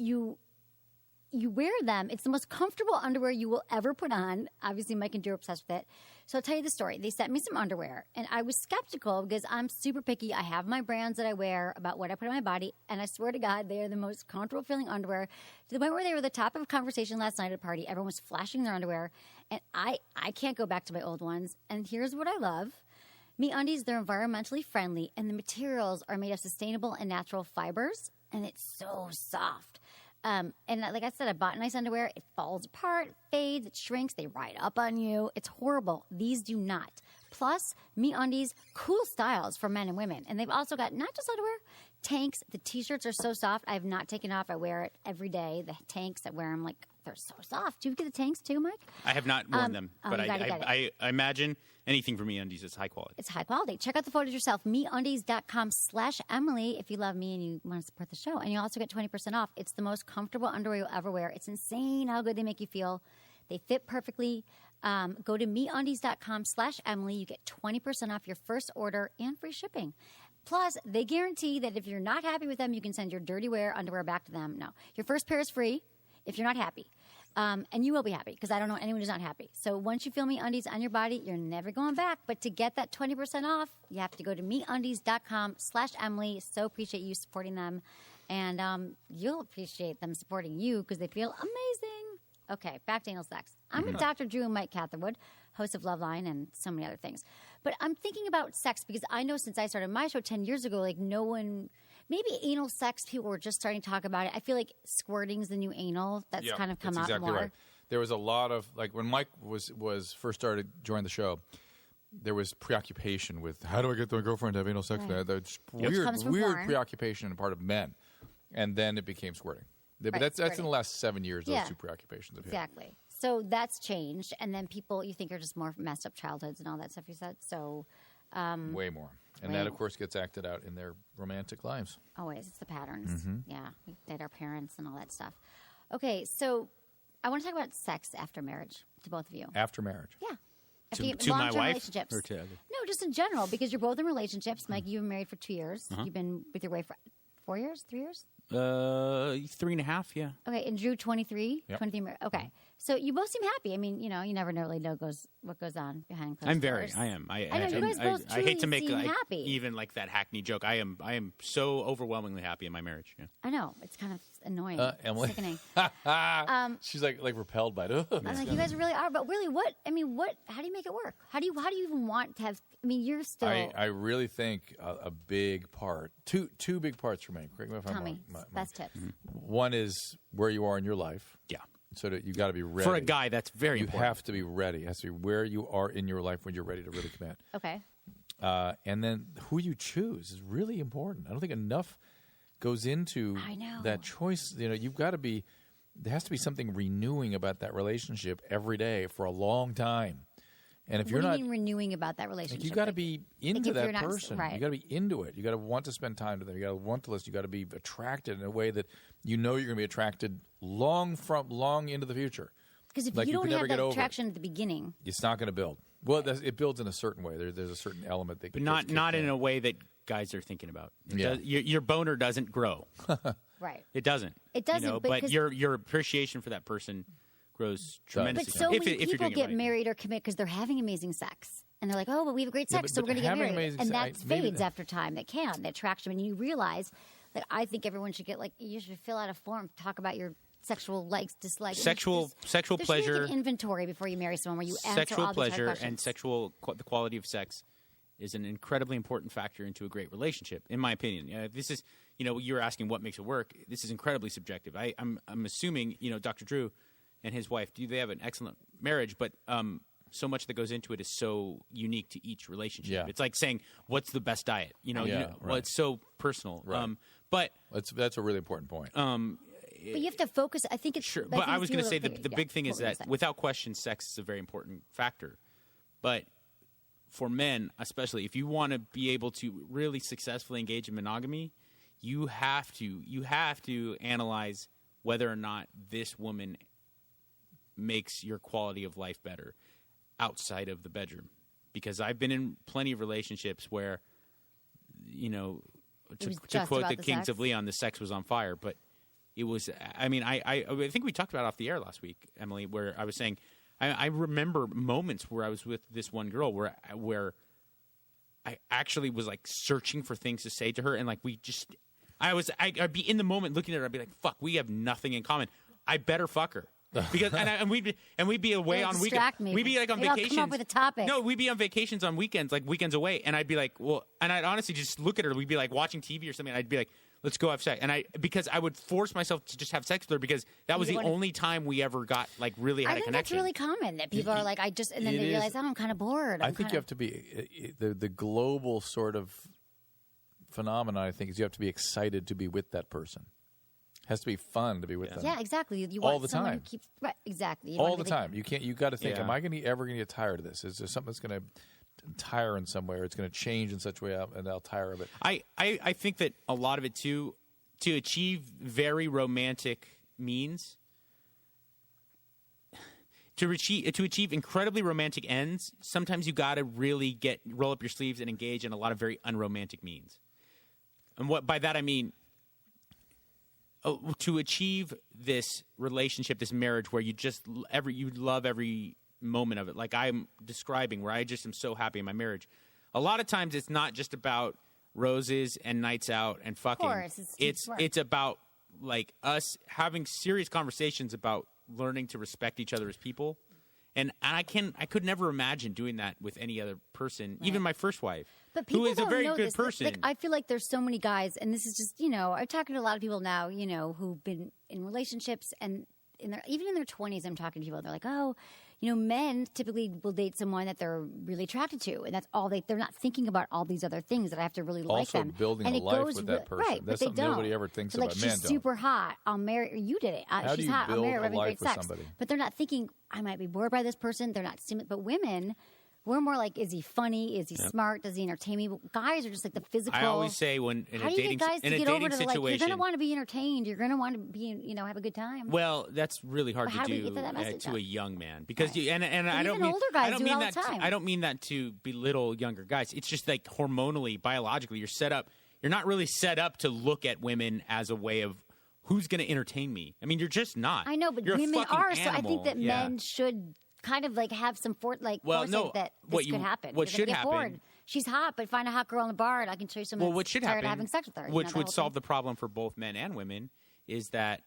You wear them. It's the most comfortable underwear you will ever put on. Obviously, Mike and Drew are obsessed with it. So I'll tell you the story. They sent me some underwear, and I was skeptical because I'm super picky. I have my brands that I wear about what I put on my body, and I swear to God, they are the most comfortable feeling underwear to the point where they were the top of a conversation last night at a party. Everyone was flashing their underwear, and I can't go back to my old ones. And here's what I love. MeUndies, they're environmentally friendly, and the materials are made of sustainable and natural fibers, and it's so soft. And like I said, I bought nice underwear. It falls apart, fades, it shrinks. They ride up on you. It's horrible. These do not. Plus, MeUndies, cool styles for men and women. And they've also got not just underwear, tanks. The T-shirts are so soft. I have not taken off. I wear it every day. The tanks, I wear them like they're so soft. Do you get the tanks too, Mike? I have not worn them, but I imagine anything from MeUndies is high quality. It's high quality. Check out the photos yourself. MeUndies.com/Emily if you love me and you want to support the show. And you also get 20% off. It's the most comfortable underwear you'll ever wear. It's insane how good they make you feel. They fit perfectly. Go to MeUndies.com/Emily. You get 20% off your first order and free shipping. Plus, they guarantee that if you're not happy with them, you can send your dirty underwear back to them. No, your first pair is free if you're not happy. And you will be happy because I don't know anyone who's not happy. So once you feel MeUndies on your body, you're never going back. But to get that 20% off, you have to go to MeUndies.com/Emily. So appreciate you supporting them. And you'll appreciate them supporting you because they feel amazing. Okay, back to anal sex. I'm with Dr. Drew and Mike Catherwood, hosts of Loveline and so many other things. But I'm thinking about sex because I know since I started my show 10 years ago, like no one... Maybe anal sex, people were just starting to talk about it. I feel like squirting's the new anal. That's kind of come out exactly more. Right. There was a lot of, like when Mike was first started joining the show, there was preoccupation with how do I get my girlfriend to have anal sex? Right. That's Comes from weird porn. preoccupation on the part of men. And then it became squirting. But that's in the last 7 years, those two preoccupations have hit. Exactly. So that's changed. And then people, you think are just more messed up childhoods and all that stuff you said. So... way more. And that, of course, gets acted out in their romantic lives. Always. It's the patterns. Yeah. We date our parents and all that stuff. Okay, so I want to talk about sex after marriage to both of you. After marriage? Yeah. To my wife? Relationships. Or to other? No, just in general, because you're both in relationships. Mike, you've been married for 2 years. You've been with your wife for 4 years, 3 years? 3.5, yeah. Okay, and Drew, 23? Yep. 23. Okay. So you both seem happy. I mean, you never really know what goes on behind closed doors. I am. I know, you guys both I hate to make seem happy. even like that hackney joke. I am so overwhelmingly happy in my marriage. Yeah. I know. It's kind of annoying. Emily? Sickening. She's like repelled by it. I'm like, you guys really are. But really, how do you make it work? How do you even want to have, I mean, you're still. I really think a big part, two big parts for me. Correct me if I'm Tell wrong. me. Best tips. One is where you are in your life. Yeah. So that you got to be ready. For a guy, that's very important. You have to be ready. It has to be where you are in your life when you're ready to really commit. Okay. And then who you choose is really important. I don't think enough goes into that choice. You've got to be. There has to be something renewing about that relationship every day for a long time. And if what you're do not you mean renewing about that relationship, you got to be into that person. Right. You got to be into it. You got to want to spend time with them. You got to want to listen. You got to be attracted in a way that you're going to be attracted long into the future. Because if you don't have that attraction at the beginning, it's not going to build. Well, it builds in a certain way. There's a certain element that, but not in a way that guys are thinking about. Your boner doesn't grow. Right. It doesn't. It doesn't. But your appreciation for that person grows tremendously. But so many people get married or commit because they're having amazing sex. And they're like, oh, but we have great sex, so we're going to get married. And that fades after time. That attraction. And you realize that I think everyone should get, you should fill out a form, talk about your sexual likes, dislikes. Sexual pleasure. There should be an inventory before you marry someone where you answer all these hard questions. Sexual pleasure and the quality of sex is an incredibly important factor into a great relationship, in my opinion. This is, you're asking what makes it work. This is incredibly subjective. I'm assuming, Dr. Drew and his wife, they have an excellent marriage, but so much that goes into it is so unique to each relationship. Yeah. It's like saying, what's the best diet? Well, it's so personal. Right. But that's a really important point. But you have to focus. I think it's sure. But I was going to say the big thing is that without question, sex is a very important factor. But for men, especially, if you want to be able to really successfully engage in monogamy, you have to analyze whether or not this woman makes your quality of life better outside of the bedroom. Because I've been in plenty of relationships where, to quote the Kings of Leon, the sex was on fire. But it was, I mean, I think we talked about it off the air last week, Emily, where I was saying, I remember moments where I was with this one girl where I actually was like searching for things to say to her, and like I'd be in the moment looking at her, I'd be like, fuck, we have nothing in common. I better fuck her. Because and we'd be away on weekends. We'd be like on vacations. Come up with a topic. No, we'd be on vacations on weekends, like weekends away, and I'd be like, well, and I'd honestly just look at her. We'd be like watching TV or something. And I'd be like, let's go have sex, because I would force myself to just have sex with her because that was the only time we ever got like really had a connection. That's really common that people are like, and then they realize, oh, I'm kind of bored. I think you have to be the global sort of phenomenon. I think is you have to be excited to be with that person. Has to be fun to be with them. Yeah, exactly. You all want the someone time. Who keeps, right, exactly. You all the time. You can't. You got to think. Yeah. Am I ever going to get tired of this? Is there something that's going to tire in some way, or it's going to change in such a way, and I'll tire of it? I think that a lot of it too, to achieve very romantic means, to achieve incredibly romantic ends, sometimes you got to really roll up your sleeves and engage in a lot of very unromantic means. And what by that I mean. To achieve this relationship, this marriage, where you love every moment of it, like I'm describing, where I just am so happy in my marriage. A lot of times, it's not just about roses and nights out and fucking. Of course, it's about like us having serious conversations about learning to respect each other as people. And I could never imagine doing that with any other person, even my first wife, who is a very good person. Like, I feel like there's so many guys, and this is just, I'm talking to a lot of people now, who've been in relationships, and even in their 20s, I'm talking to people, they're like, oh, men typically will date someone that they're really attracted to, and that's all they're not thinking about all these other things that I have to really like them. Also building a life with that person. Right, that's but something nobody ever thinks about. Like, Men she's don't. super hot. I'll marry. You did it. How she's do you hot. build I'll marry her. a Having life great with sex. somebody? But they're not thinking, I might be bored by this person. They're not. But women. We're more like, is he funny? Is he smart? Does he entertain me? Guys are just like the physical. I always say when in how a do you dating get guys to get over to situation, like, you're going to want to be entertained. You're going to want to be, have a good time. Well, that's really hard to how do we do get to that message to then? a young man because I don't even mean older guys I don't do it mean all that the time. I don't mean that to belittle younger guys. It's just like hormonally, biologically, you're set up. You're not really set up to look at women as a way of who's going to entertain me. I mean, you're just not. I know, but you're women are. animal. So I think that men should kind of like have some foresight that this could happen. What should happen? Bored. She's hot, but find a hot girl in the bar, and I can show you someone what should tired happen, of having sex with her. Which would solve the problem for both men and women, is that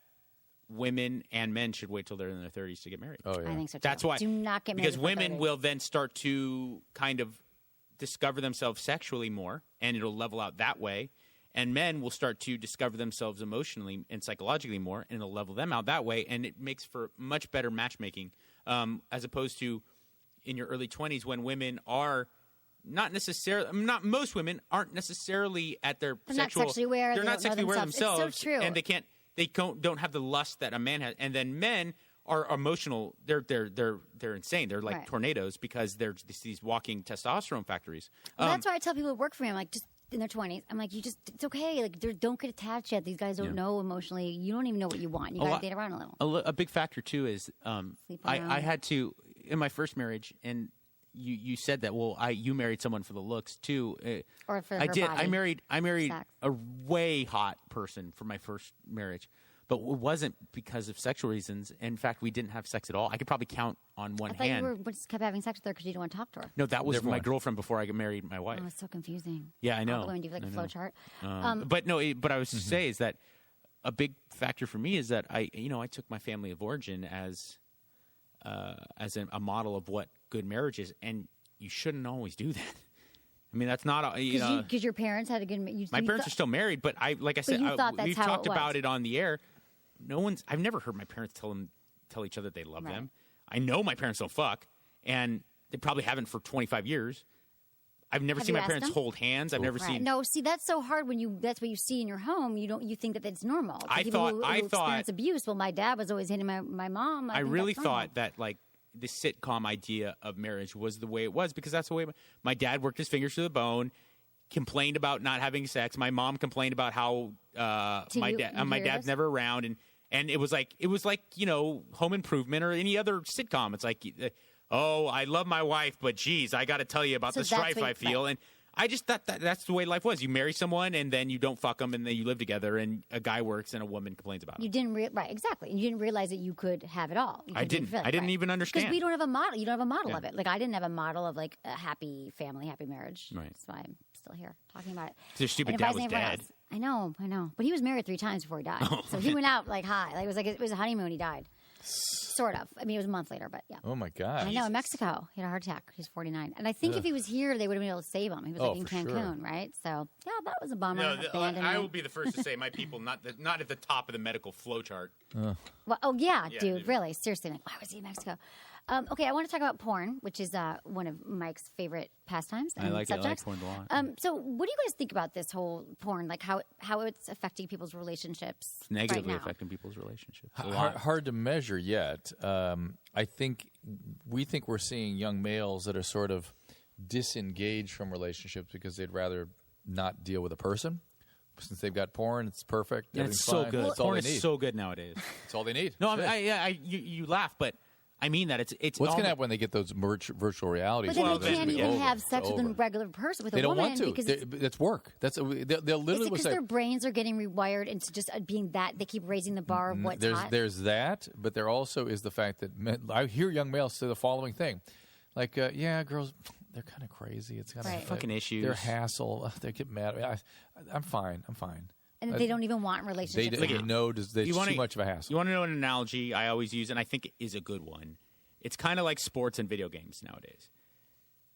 women and men should wait till they're in their 30s to get married. Oh, yeah. I think so too. That's why. Do not get married because women will then start to kind of discover themselves sexually more, and it'll level out that way. And men will start to discover themselves emotionally and psychologically more, and it'll level them out that way. And it makes for much better matchmaking, as opposed to in your early 20s when women are not most women aren't necessarily at their they're sexual. Not sexually aware. They're not sexually aware themselves. It's so true. And they don't have the lust that a man has. And then men are emotional. They're insane. They're like tornadoes because they're these walking testosterone factories. That's why I tell people who work for me, I'm like, just in their 20s, I'm like, it's okay. Like, don't get attached yet. These guys don't know emotionally. You don't even know what you want. You got to date around a little. A big factor too is I had to in my first marriage, and you said that. Well, you married someone for the looks too, or for her I did. Body. I married Sex. a way hot person for my first marriage, but it wasn't because of sexual reasons. In fact, we didn't have sex at all. I could probably count on one I thought hand. you just kept having sex with her because you didn't want to talk to her. No, that was my girlfriend before I got married. My wife. Oh, it's so confusing. Yeah, I know. I'm going to do like a flow chart. But I was to say is that a big factor for me is that I took my family of origin as a model of what good marriage is, and you shouldn't always do that. I mean, that's not because your parents had a good. My parents are still married, but we've talked about it on the air. I've never heard my parents tell each other they love them. I know my parents don't fuck, and they probably haven't for 25 years. I've never seen my parents hold hands. I've never seen. No, see, that's so hard when that's what you see in your home. You think that it's normal. I thought experience abuse. Well, my dad was always hitting my mom. I really thought that like the sitcom idea of marriage was the way it was because that's the way my dad worked his fingers to the bone, complained about not having sex. My mom complained about how my dad's never around, and it was like Home Improvement or any other sitcom. It's like. Oh, I love my wife, but geez, I got to tell you about the strife I feel. And I just thought that's the way life was. You marry someone, and then you don't fuck them, and then you live together, and a guy works, and a woman complains about it. You didn't right, exactly. And you didn't realize that you could have it all. I didn't. I didn't even understand. Because we don't have a model. You don't have a model of it. Like, I didn't have a model of, like, a happy family, happy marriage. Right. That's why I'm still here talking about it. Your stupid dad was dead. I know. But he was married 3 times before he died. So he went out, like, high. Like, it was a honeymoon. He died. Sort of. I mean, it was a month later, but yeah. Oh, my God. I know, in Mexico. He had a heart attack. He's 49. And I think if he was here, they would have been able to save him. He was, like, in Cancun, right? So, yeah, that was a bummer. I will be the first to say my people not at the top of the medical flow chart. Well, dude, really. Seriously. Like, why was he in Mexico? Okay, I want to talk about porn, which is one of Mike's favorite pastimes and subjects. I like porn a lot. So what do you guys think about this whole porn, like how it's affecting people's relationships? It's negatively right now? affecting people's relationships. Hard to measure yet. I think we're seeing young males that are sort of disengaged from relationships because they'd rather not deal with a person. Since they've got porn, it's perfect. Yeah, it's so good. Porn is so good nowadays. It's all they need. No, you laugh, but I mean that it's. What's going to happen when they get those virtual realities? But then they can't even have sex with a regular person, with a woman. They don't want to. That's work. They'll literally because their brains are getting rewired into just being that. They keep raising the bar of what's hot. There's that, but there also is the fact that I hear young males say the following thing, like, girls, they're kind of crazy. It's kind of fucking issues. They're hassle. They get mad. I'm fine. And they don't even want relationships. They know there's too much of a hassle. You want to know an analogy I always use, and I think it is a good one. It's kind of like sports and video games nowadays.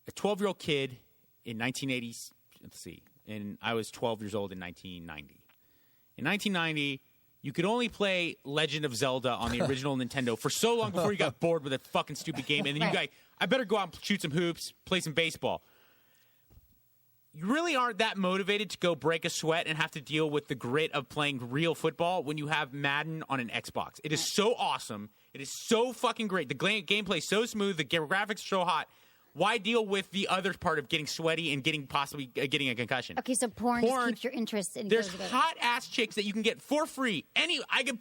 A 12-year-old kid in 1980, and I was 12 years old in 1990. In 1990, you could only play Legend of Zelda on the original Nintendo for so long before you got bored with a fucking stupid game, and then you go, I better go out and shoot some hoops, play some baseball. You really aren't that motivated to go break a sweat and have to deal with the grit of playing real football when you have Madden on an Xbox. It is so awesome. It is so fucking great. The gameplay is so smooth. The graphics are so hot. Why deal with the other part of getting sweaty and possibly getting a concussion? Okay, so porn just keeps your interest. There's hot ass chicks that you can get for free. I can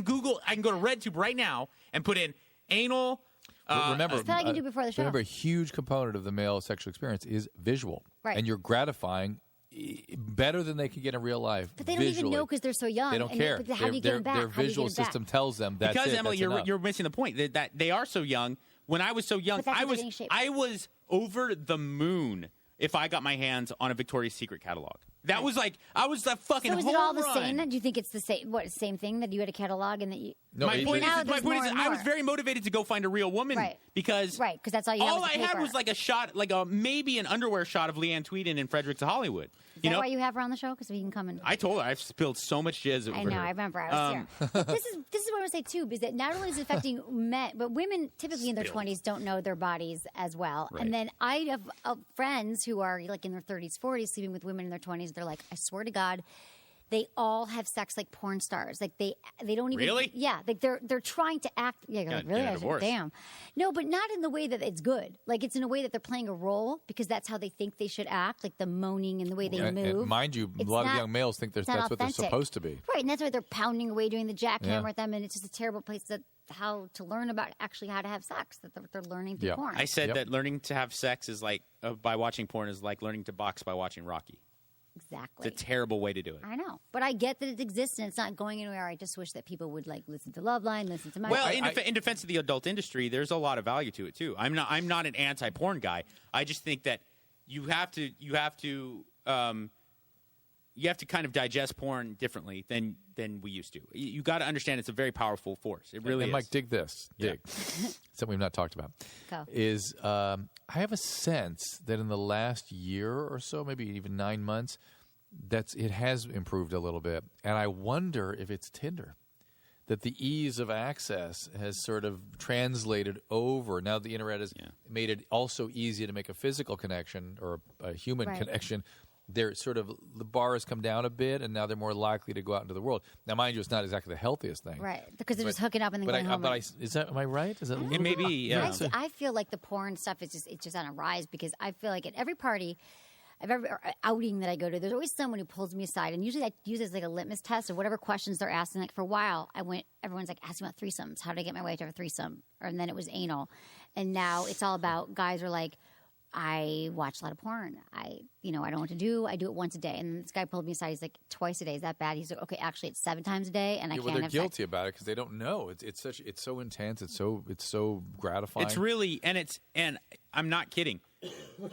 go to RedTube right now and put in anal. Remember, I can do before the show. Remember, a huge component of the male sexual experience is visual, right? And you're gratifying better than they can get in real life. But they don't even know because they're so young. They don't care. How do you get them back? Their visual system tells them that's because it, Emily, you're missing the point that they are so young. When I was so young, I was over the moon if I got my hands on a Victoria's Secret catalog. That was like I was that fucking. So is it all the same? Then do you think it's the same? Same thing that you had a catalog and that you? No, my point is I was very motivated to go find a real woman because that's all you. All I had was like a shot, maybe an underwear shot of Leanne Tweeden in Fredericks, Hollywood. Is that why you have her on the show? Because we can come and. I told her I've spilled so much jizz over I know. her. I remember. I was here. This is what I would say too, is that not only is it affecting men, but women typically in their 20s don't know their bodies as well. Right. And then I have friends who are like in their 30s, 40s, sleeping with women in their 20s. They're like, I swear to God, they all have sex like porn stars. Like they don't even really. Yeah, like they're trying to act. Yeah, you're like, really? Damn. No, but not in the way that it's good. Like it's in a way that they're playing a role because that's how they think they should act. Like the moaning and the way they move. And mind you, a lot of young males think that's what they're supposed to be. Right, and that's why they're pounding away doing the jackhammer at them, and it's just a terrible place how to learn about actually how to have sex. That they're learning through porn. I said that learning to have sex is like by watching porn is like learning to box by watching Rocky. Exactly. It's a terrible way to do it. I know. But I get that it exists and it's not going anywhere. I just wish that people would listen to Loveline, listen to my in defense of the adult industry, there's a lot of value to it too. I'm not an anti-porn guy. I just think that you have to kind of digest porn differently than we used to. You got to understand it's a very powerful force. It really is. Mike, dig this. Something we've not talked about. Is I have a sense that in the last year or so, maybe even 9 months, it has improved a little bit. And I wonder if it's Tinder. That the ease of access has sort of translated over. Now the internet has made it also easy to make a physical connection or a human connection. They're sort of the bar has come down a bit, and now they're more likely to go out into the world. Now, mind you, it's not exactly the healthiest thing, right? Because they're just hooking up and then going home. Am I right? Is that it? May be. Yeah. I feel like the porn stuff is just on a rise because I feel like at every party, or outing that I go to, there's always someone who pulls me aside, and usually I use it as like a litmus test of whatever questions they're asking. Like for a while, everyone's like asking about threesomes. How did I get my way to a threesome? And then it was anal, and now it's all about guys are like, I watch a lot of porn. I don't know what to do. I do it once a day. And this guy pulled me aside. He's like, twice a day. Is that bad? He's like, okay, actually, it's 7 times a day, and I can't they're have guilty sex. about it because they don't know. It's so intense. It's so gratifying. It's really, and I'm not kidding.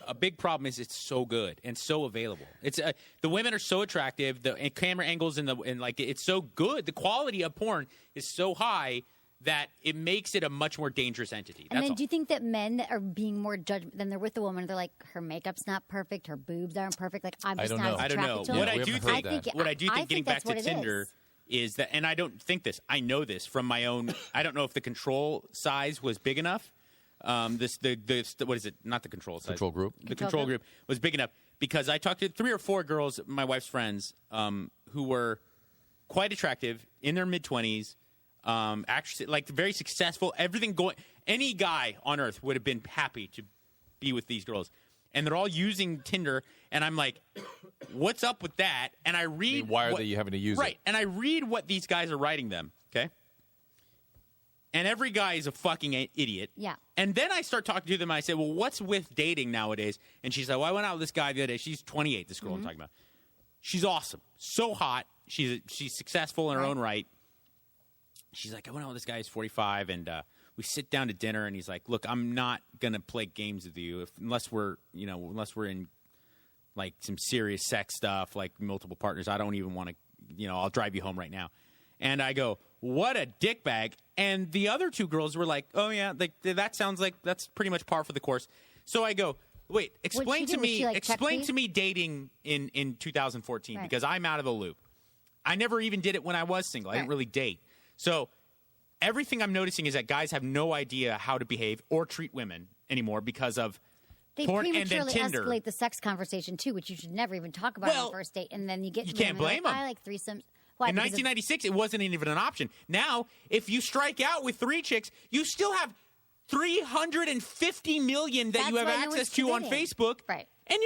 A big problem is it's so good and so available. It's the women are so attractive. The camera angles and it's so good. The quality of porn is so high that it makes it a much more dangerous entity. And then do you think that men that are being more judgmental than they're with the woman, they're like, her makeup's not perfect, her boobs aren't perfect, like I'm just not I don't know. attracted to What her? I do think, getting back to Tinder is that, and I don't think this, I know this from my own, I don't know if the control size was big enough. What is it? Not the control size. Control group. The control group was big enough because I talked to 3 or 4 girls, my wife's friends, who were quite attractive in their mid-20s. Actually, like very successful, everything going. Any guy on earth would have been happy to be with these girls, and they're all using Tinder. And I'm like, "What's up with that?" And I read, why are they having to use it? Right, and I read what these guys are writing them. Okay, and every guy is a fucking idiot. Yeah. And then I start talking to them. And I say, "Well, what's with dating nowadays?" And she's like, "Well, I went out with this guy the other day. She's 28. This girl I'm talking about. She's awesome, so hot. She's successful in her own right." She's like, I went out with this guy who's 45, and we sit down to dinner, and he's like, look, I'm not going to play games with you unless we're in, like, some serious sex stuff, like multiple partners. I don't even want to, I'll drive you home right now. And I go, what a dickbag. And the other 2 girls were like, oh, yeah, that sounds like that's pretty much par for the course. So I go, wait, explain to me dating in 2014, because I'm out of the loop. I never even did it when I was single. I didn't really date. So everything I'm noticing is that guys have no idea how to behave or treat women anymore because of porn and then Tinder. Escalate the sex conversation too, which you should never even talk about on the first date, and then you can't blame them. I like threesomes. Why? In 1996, it wasn't even an option. Now, if you strike out with 3 chicks, you still have 350 million that you have access to on Facebook, right? And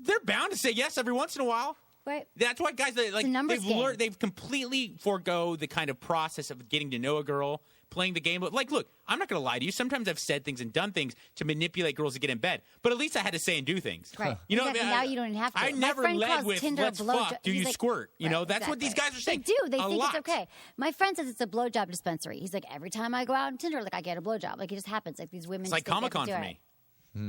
they're bound to say yes every once in a while. Right. That's why guys they've completely forego the kind of process of getting to know a girl, playing the game. Like, look, I'm not going to lie to you. Sometimes I've said things and done things to manipulate girls to get in bed, but at least I had to say and do things. Right. Exactly. Now you don't even have to. I never led with Tinder let's fuck. Do you squirt? That's what these guys are saying. They do. They think it's okay. My friend says it's a blowjob dispensary. He's like, every time I go out on Tinder, like I get a blowjob. Like it just happens. Like these women. It's like Comic-Con for me.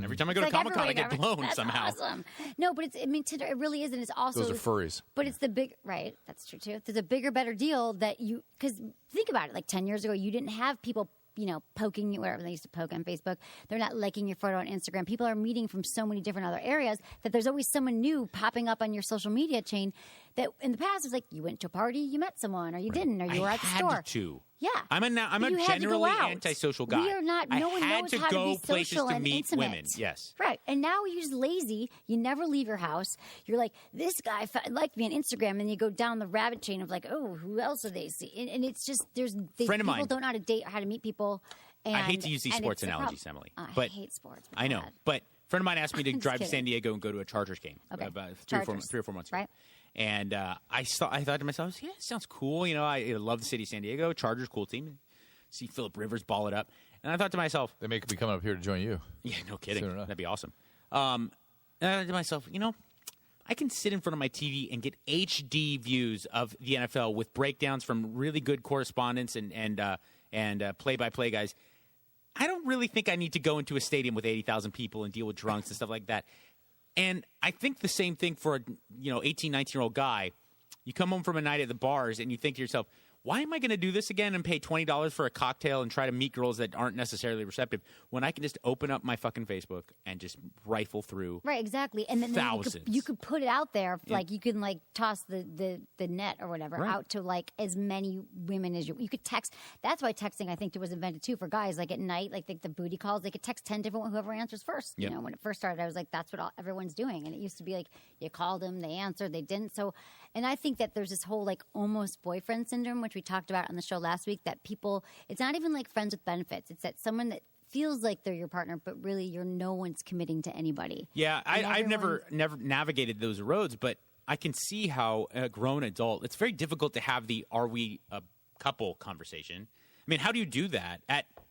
Every time I go to Comic-Con, I get blown somehow. Awesome. No, but Tinder, it really is, and it's also those are furries. But it's the big right. That's true too. There's a bigger, better deal because think about it. Like 10 years ago, you didn't have people, poking you, whatever they used to poke on Facebook. They're not liking your photo on Instagram. People are meeting from so many different other areas that there's always someone new popping up on your social media chain. That in the past was like you went to a party, you met someone, or you didn't, or you were at the store. I had to. Yeah, I'm a generally antisocial guy. We are not. No one knows how to be social and meet intimate. Women. Yes, right. And now you're just lazy. You never leave your house. You're like, this guy liked me on Instagram, and you go down the rabbit chain of like, oh, who else do they see? And it's just people don't know how to date or how to meet people. And, I hate to use these sports analogies, Emily. I hate sports. I know, but a friend of mine asked me to drive to San Diego and go to a Chargers game about 3 or 4 months ago. Right. And I thought to myself, yeah, it sounds cool. I love the city of San Diego. Chargers, cool team. See Phillip Rivers ball it up. And I thought to myself, they may be coming up here to join you. Yeah, no kidding. That'd be awesome. And I thought to myself, I can sit in front of my TV and get HD views of the NFL with breakdowns from really good correspondents and play-by-play guys. I don't really think I need to go into a stadium with 80,000 people and deal with drunks and stuff like that. And I think the same thing for a 18, 19-year-old guy. You come home from a night at the bars and you think to yourself, why am I going to do this again and pay $20 for a cocktail and try to meet girls that aren't necessarily receptive when I can just open up my fucking Facebook and just rifle through right, exactly. And then thousands. You could put it out there, like you can like toss the net or whatever out to like as many women as you could text. That's why texting I think was invented too for guys. Like at night, like the booty calls, they could text 10 different whoever answers first. Yep. When it first started, I was like, that's what everyone's doing. And it used to be like you called them, they answered, they didn't. So, and I think that there's this whole like almost boyfriend syndrome, which we talked about on the show last week, that people, it's not even like friends with benefits. It's that someone that feels like they're your partner, but really no one's committing to anybody. Yeah, I've never navigated those roads, but I can see how a grown adult, it's very difficult to have the are we a couple conversation. I mean, how do you do that?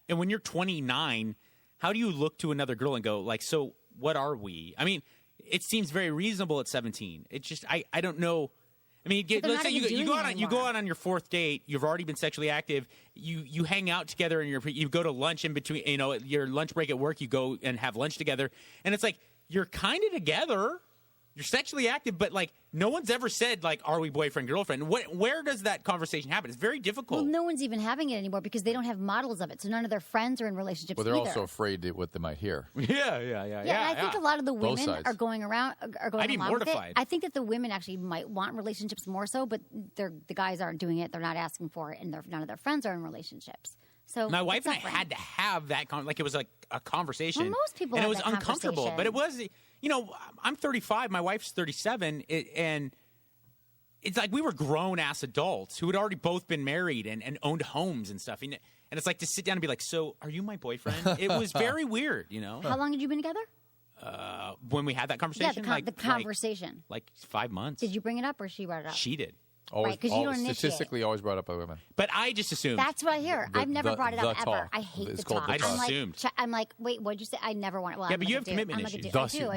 And when you're 29, how do you look to another girl and go like, so what are we? I mean, it seems very reasonable at 17. It's just I don't know. I mean, let's say you go out on your fourth date. You've already been sexually active. You hang out together, and you go to lunch in between. You know, your lunch break at work. You go and have lunch together, and it's like you're kind of together. You're sexually active, but like no one's ever said like, "Are we boyfriend girlfriend?" Where does that conversation happen? It's very difficult. Well, no one's even having it anymore because they don't have models of it, so none of their friends are in relationships. Well, they're either. also afraid of what they might hear. Yeah. And I think a lot of the women are going around. I'd be mortified. I think that the women actually might want relationships more so, but the guys aren't doing it. They're not asking for it, and none of their friends are in relationships. So my wife and I had to have that like it was like a conversation. Well, most people and have it was that uncomfortable, but it was. You know, I'm 35. My wife's 37, and it's like we were grown-ass adults who had already both been married and owned homes and stuff. And it's like to sit down and be like, so are you my boyfriend? It was very weird, you know. How long had you been together? When we had that conversation? Yeah, the conversation. Like 5 months. Did you bring it up or she brought it up? She did. Always, right, 'cause you don't statistically always brought up by women. But I just assumed. That's what I hear. I've never brought it up ever. Talk. I hate It's the called talk. the I just talk. assumed. I'm like, wait, what'd you say? I never want it. Well, yeah, I'm but like you have commitment issues.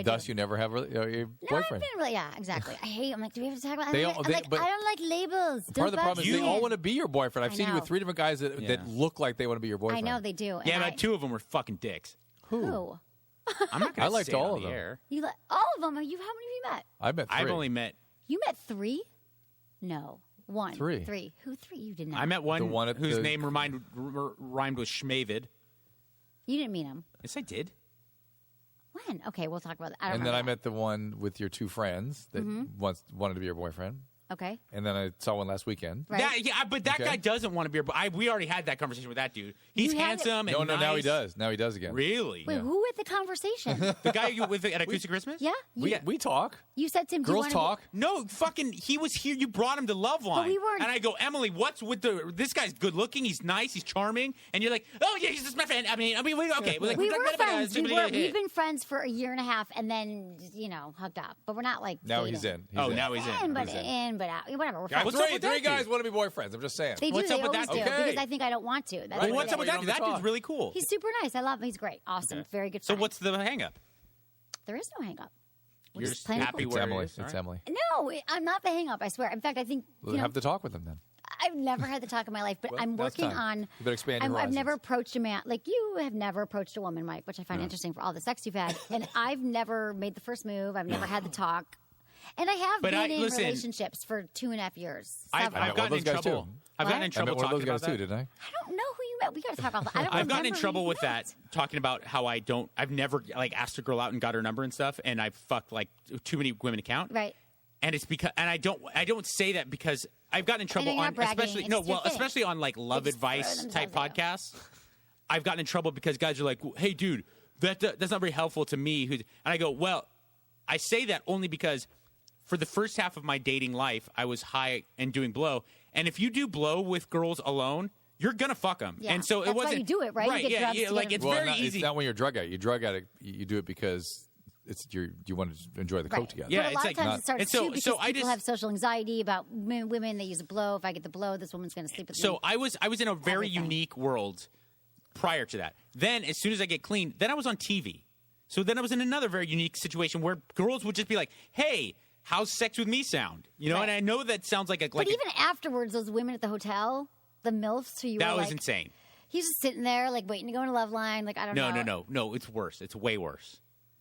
Thus, you never have your boyfriend. Yeah, exactly. I hate. I'm like, do we have to talk about? They I'm all- like, but- I don't like labels. Part of the problem is they all want to be your boyfriend. I've I seen you with know. 3 different guys that look like they want to be your boyfriend. I know they do. Yeah, and but 2 of them were fucking dicks. Who? I'm not going I to liked say it all on of the them. air. You like all of them? How many have you met? I met 3. I've only met. You met 3? No, 1. 3. 3. Who 3? You did not. I met one, The one at whose the- name rhymed with Schmavid. You didn't meet him. Yes, I did. When? Okay, we'll talk about that. I don't And then remember I met the one with your 2 friends that once wanted to be your boyfriend. that. Okay. And then I saw one last weekend. Right. But that Okay. guy doesn't want to be your boy. We already had that conversation with that dude. He's You had handsome and No, nice. now he does. Now he does again. Really? Wait, who had the conversation? The guy you with at Acoustic Christmas? Yeah. We talk. You said to him, do you Girls wanna talk. No, fucking, he was here. You brought him to Loveline. But we weren't- And I go, Emily, what's with this guy's good looking. He's nice. He's charming. And you're like, oh, yeah, he's just my friend. I mean, okay. We were friends. We've been friends for a year and a half, and then hooked up. But we're not like Now dating. he's in. Oh, now he's in. But in, but out. Whatever. We're Got friends. What's up 3 with that guys dude? want to be boyfriends. I'm just saying. They do. What's They up with always that do dude? because I think I don't want to. That's Well, what what's it up with is. that dude? That dude's really cool. He's super nice. I love him. He's great. Awesome. Very good So friend. what's the hang up? There is no hang up. We're You're just just playing it happy cool. It's where Emily. it is, It's all Emily. No, I'm not the hang up. I swear. In fact, I think We'll have to talk with him then. I've never had the talk in my life, but Well, I'm that's working time. on. You better expand your I've never horizons. approached a man like you have never approached a woman, Mike, which I find interesting for all the sex you've had. And I've never made the first move. I've never had the talk. And I have But been in listen, relationships for 2.5 years. I've Several. gotten those in guys trouble. too. I've gotten in I trouble met one of talking those guys about too, that. didn't I? I don't know who you met. We got to talk about that. I don't I've gotten in remember who trouble you with met. that, talking about how I've never like asked a girl out and got her number and stuff, and I've fucked like too many women to count. Right. And it's because, and I don't say that because I've gotten in trouble you're not on, bragging, especially it's no, just your well, thing. especially on like love They just throw advice type themselves out. podcasts. I've gotten in trouble because guys are like, "Hey, dude, that's not very helpful to me." And I go, "Well, I say that only because for the first half of my dating life, I was high and doing blow, and if you do blow with girls alone, you're gonna fuck them." Yeah. And so it That's why wasn't you do it, right? You Right? get Yeah, drugs yeah. to Like get it's them. very easy. It's not when you're drug addict. You drug addict. You do it because you want to enjoy the coke Right. together. Yeah, but a it's lot like of times not- it starts and so- too because so I people just- have social anxiety about women. They use a blow. If I get the blow, this woman's going to sleep with me. So I was in a very Everything. unique world prior to that. Then as soon as I get clean, then I was on TV. So then I was in another very unique situation where girls would just be like, "Hey, how's sex with me sound?" You know, Right. and I know that sounds like but even afterwards, those women at the hotel, the MILFs who you that were was like, insane. he's just sitting there like waiting to go into Loveline. Like I don't know. No, it's worse. It's way worse.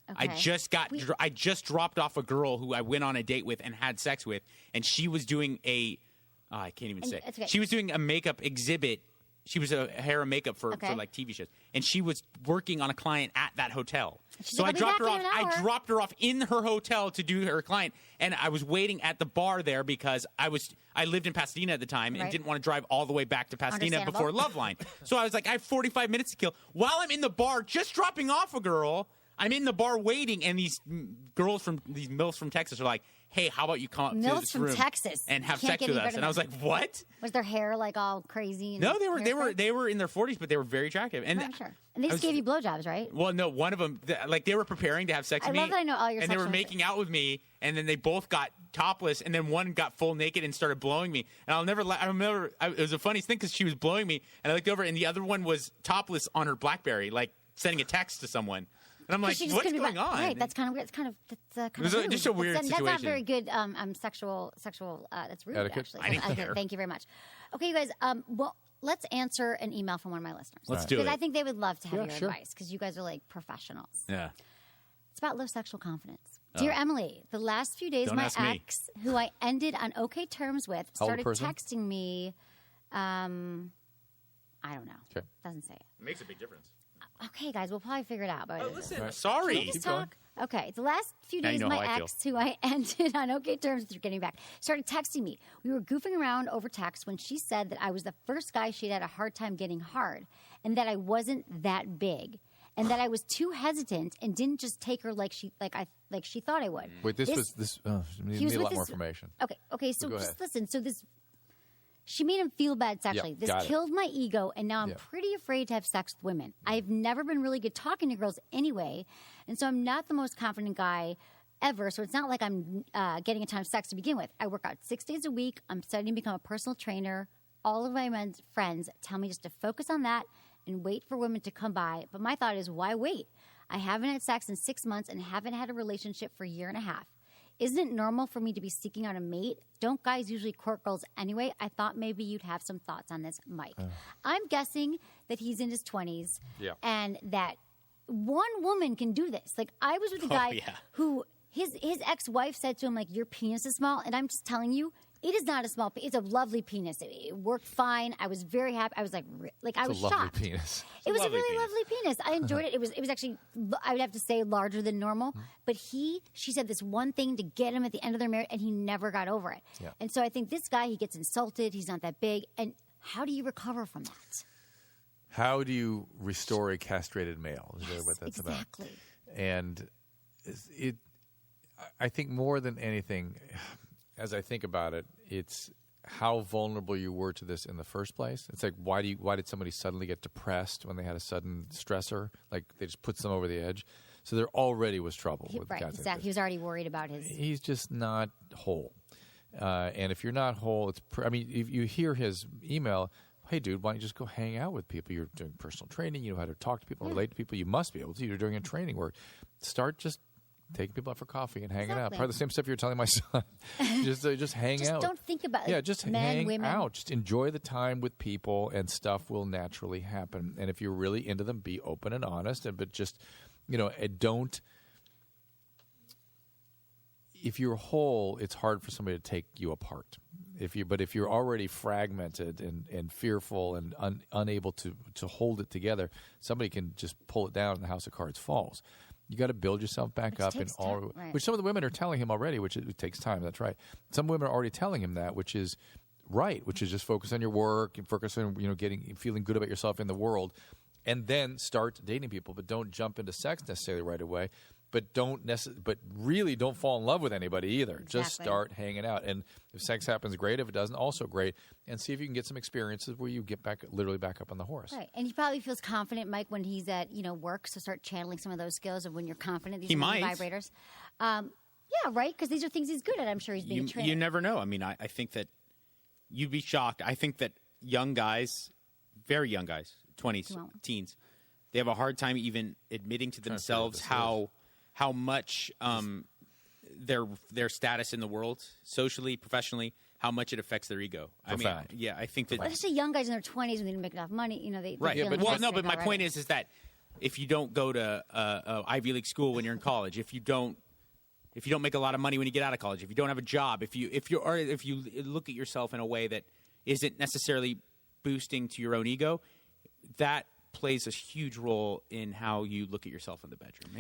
Okay. I just dropped off a girl who I went on a date with and had sex with, and she was doing I can't even And say. it's okay. She was doing a makeup exhibit. She was a hair and makeup for like TV shows, and she was working on a client at that hotel. She's So like, I "I'll be dropped her back off. in an I hour." dropped her off in her hotel to do her client, and I was waiting at the bar there because I lived in Pasadena at the time and Right. didn't want to drive all the way back to Pasadena before Understandable. Loveline. So I was like, I have 45 minutes to kill. While I'm in the bar, just dropping off a girl, I'm in the bar waiting, and these girls from these MILFs from Texas are like, "Hey, how about you come up to MILFs this from room Texas. and have You can't sex get with any us?" better And I was than like, "What?" Was their hair like all crazy? And No, they were in their 40s, but they were very attractive. And I'm sure. And they just gave you blowjobs, right? Well, no, one of them, like they were preparing to have sex I with me. love that I know all your And they were sexual making out with me, and then they both got topless, and then one got full naked and started blowing me. And I remember it was the funniest thing because she was blowing me, and I looked over, and the other one was topless on her BlackBerry, like sending a text to someone. And And I'm like, She just what's couldn't be going on? Right, that's kind of weird. It's kind of It's just a weird That's not situation. very good sexual. That's rude, Etiquette? actually. I didn't care. Thank you very much. Okay, you guys. Well, let's answer an email from one of my listeners. Let's do Because it. I think they would love to have your sure. advice because you guys are like professionals. Yeah. It's about low sexual confidence. Dear Emily, the last few days, Don't my ask me. ex, who I ended on okay terms with, How old started person? texting me. I don't know. Okay. Doesn't say it. It makes a big difference. Okay, guys, we'll probably figure it out. But Listen, sorry. Can we just talk? Okay, the last few Now you days, know my how I feel. ex, who I ended on okay terms with getting back, started texting me. We were goofing around over text when she said that I was the first guy she'd had a hard time getting hard, and that I wasn't that big, and that I was too hesitant and didn't just take her like she thought I would. Wait, He need was a with lot more this- information. Okay. So Go just ahead. listen. So she made him feel bad sexually. Yep, This got it. killed my ego, and now I'm Yep. pretty afraid to have sex with women. I've never been really good talking to girls anyway, and so I'm not the most confident guy ever. So it's not like I'm getting a ton of sex to begin with. I work out 6 days a week. I'm studying to become a personal trainer. All of my friends tell me just to focus on that and wait for women to come by. But my thought is, why wait? I haven't had sex in 6 months and haven't had a relationship for a year and a half. Isn't it normal for me to be seeking out a mate? Don't guys usually court girls anyway? I thought maybe you'd have some thoughts on this, Mike. I'm guessing that he's in his 20s Yeah. and that one woman can do this. Like, I was with a guy yeah. who his ex-wife said to him, like, your penis is small. And I'm just telling you, it is not a small penis. It's a lovely penis. It worked fine. I was very happy. I was I was It's a lovely shocked. penis. It was a lovely really penis. lovely penis. I enjoyed it. It was actually, I would have to say, larger than normal. But she said this one thing to get him at the end of their marriage, and he never got over it. Yeah. And so I think this guy, he gets insulted. He's not that big. And how do you recover from that? How do you restore a castrated male? Is really what that's exactly. about. And I think more than anything, as I think about it, it's how vulnerable you were to this in the first place. It's like, why did somebody suddenly get depressed when they had a sudden stressor? Like, they just puts them over the edge. So there already was trouble with Right, guys like exactly. this. He was already worried about his. He's just not whole. And if you're not whole, if you hear his email, hey, dude, why don't you just go hang out with people? You're doing personal training. You know how to talk to people, relate to people. You must be able to. You're doing your training work. Start just taking people out for coffee and hanging out. Exactly. Probably the same stuff you're telling my son. just hang Just out. don't think about Yeah, just men, hang women. out. Just enjoy the time with people, and stuff will naturally happen. And if you're really into them, be open and honest. But just, don't. If you're whole, it's hard for somebody to take you apart. If you're already fragmented and fearful and unable to hold it together, somebody can just pull it down and the house of cards falls. You got to build yourself back up, takes in all, time, right. which some of the women are telling him already, which it takes time. That's right. Some women are already telling him that, which is right, which is just focus on your work and focus on feeling good about yourself in the world, and then start dating people. But don't jump into sex necessarily right away. But really don't fall in love with anybody either. Just Exactly. start hanging out. And if sex happens, great. If it doesn't, also great. And see if you can get some experiences where you get literally back up on the horse. Right, and he probably feels confident, Mike, when he's at work. So start channeling some of those skills of when you're confident. These He are new might. vibrators. Yeah, right. Because these are things he's good at. I'm sure he's being trained. You never know. I mean, I think that you'd be shocked. I think that young guys, very young guys, 20s, Well. teens, they have a hard time even admitting to themselves how much their status in the world, socially, professionally, how much it affects their ego. Profound. I think that. Well, especially young guys in their 20s when they didn't make enough money. They Right. feel But invested my already. point is that if you don't go to Ivy League school when you're in college, if you don't make a lot of money when you get out of college, if you don't have a job, if you look at yourself in a way that isn't necessarily boosting to your own ego, that plays a huge role in how you look at yourself in the bedroom.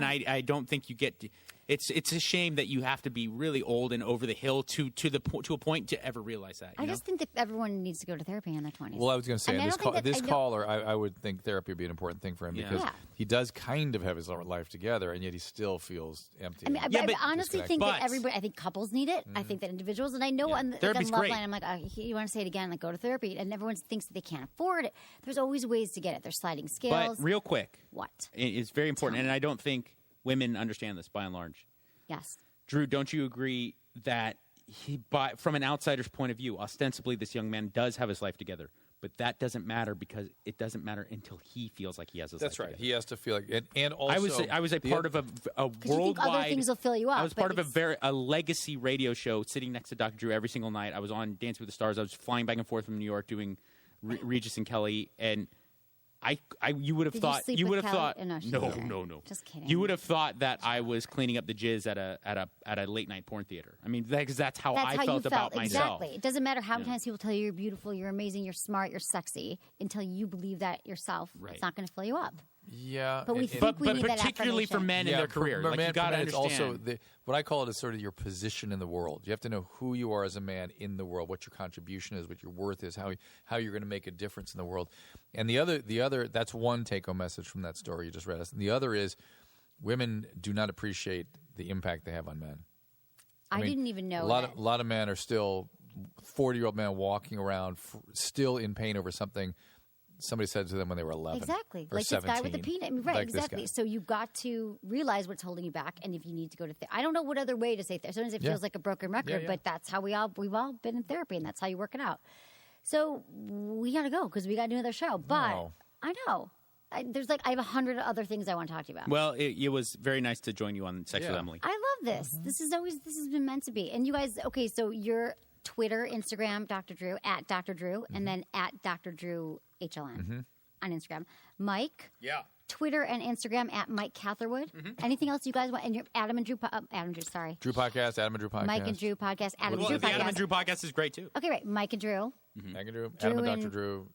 I don't think you get. It's a shame that you have to be really old and over the hill to a point to ever realize that. I just think that everyone needs to go to therapy in their 20s. Well, I was going to say, I mean, I this, don't think that- I don't- caller, I would think therapy would be an important thing for him Yeah. because Yeah. he does kind of have his life together, and yet he still feels empty. I mean, Yeah, I but- honestly think But- that everybody. I think couples need it. I think that individuals, and I know on Therapy's Loveline, great. I'm like, you want to say it again? Like, go to therapy, and everyone thinks that they can't afford it. There's always ways to get it. There's sliding scales. But real quick, What? it's very important, and I don't think women understand this by and large. Yes. Drew, don't you agree that from an outsider's point of view, ostensibly this young man does have his life together, But that doesn't matter because it doesn't matter until he feels like he has his That's life right. together. He has to feel like, and also I was a part of a 'Cause you think worldwide. other things will fill you up. I was part of a legacy radio show, sitting next to Dr. Drew every single night. I was on Dancing with the Stars. I was flying back and forth from New York doing Regis and Kelly, and you would have Did thought you sleep you with would have Kelly? thought no. Just kidding. You would have thought that I was cleaning up the jizz at a late night porn theater. I mean, because that's how I felt about myself. Exactly. It doesn't matter how many times people tell you you're beautiful, you're amazing, you're smart, you're sexy, until you believe that yourself. Right. It's not going to fill you up. Yeah, But we But need that particularly for affirmation. men in their career, for like men, you got to it's understand. also what I call it is sort of your position in the world. You have to know who you are as a man in the world, what your contribution is, what your worth is, how you're going to make a difference in the world. And the other that's one take-home message from that story you just read us. And the other is women do not appreciate the impact they have on men. I mean, didn't even know a lot of men are still 40-year-old men walking around still in pain over something somebody said to them when they were 11. Exactly. Or Like 17. this guy with the peanut. Right, Like this exactly. guy. So you've got to realize what's holding you back, and if you need to go to therapy. I don't know what other way to say therapy. Sometimes it feels like a broken record, but that's how we've all been in therapy, and that's how you work it out. So we got to go because we got to do another show. But I know. I have 100 other things I want to talk to you about. Well, it was very nice to join you on Sex with Emily. I love this. This has been meant to be. And you guys, okay, so your Twitter, Instagram, Dr. Drew, at Dr. Drew, and then at Dr. Drew HLN on Instagram. Mike. Yeah. Twitter and Instagram at Mike Catherwood. Anything else you guys want? And your Adam and Drew Drew Podcast, Adam and Drew Podcast. Mike and Drew Podcast, Adam and Well, Drew the Podcast. Adam and Drew podcast is great too. Okay, right. Mike and Drew. Mike and Drew, Drew Adam and and- Dr. Drew,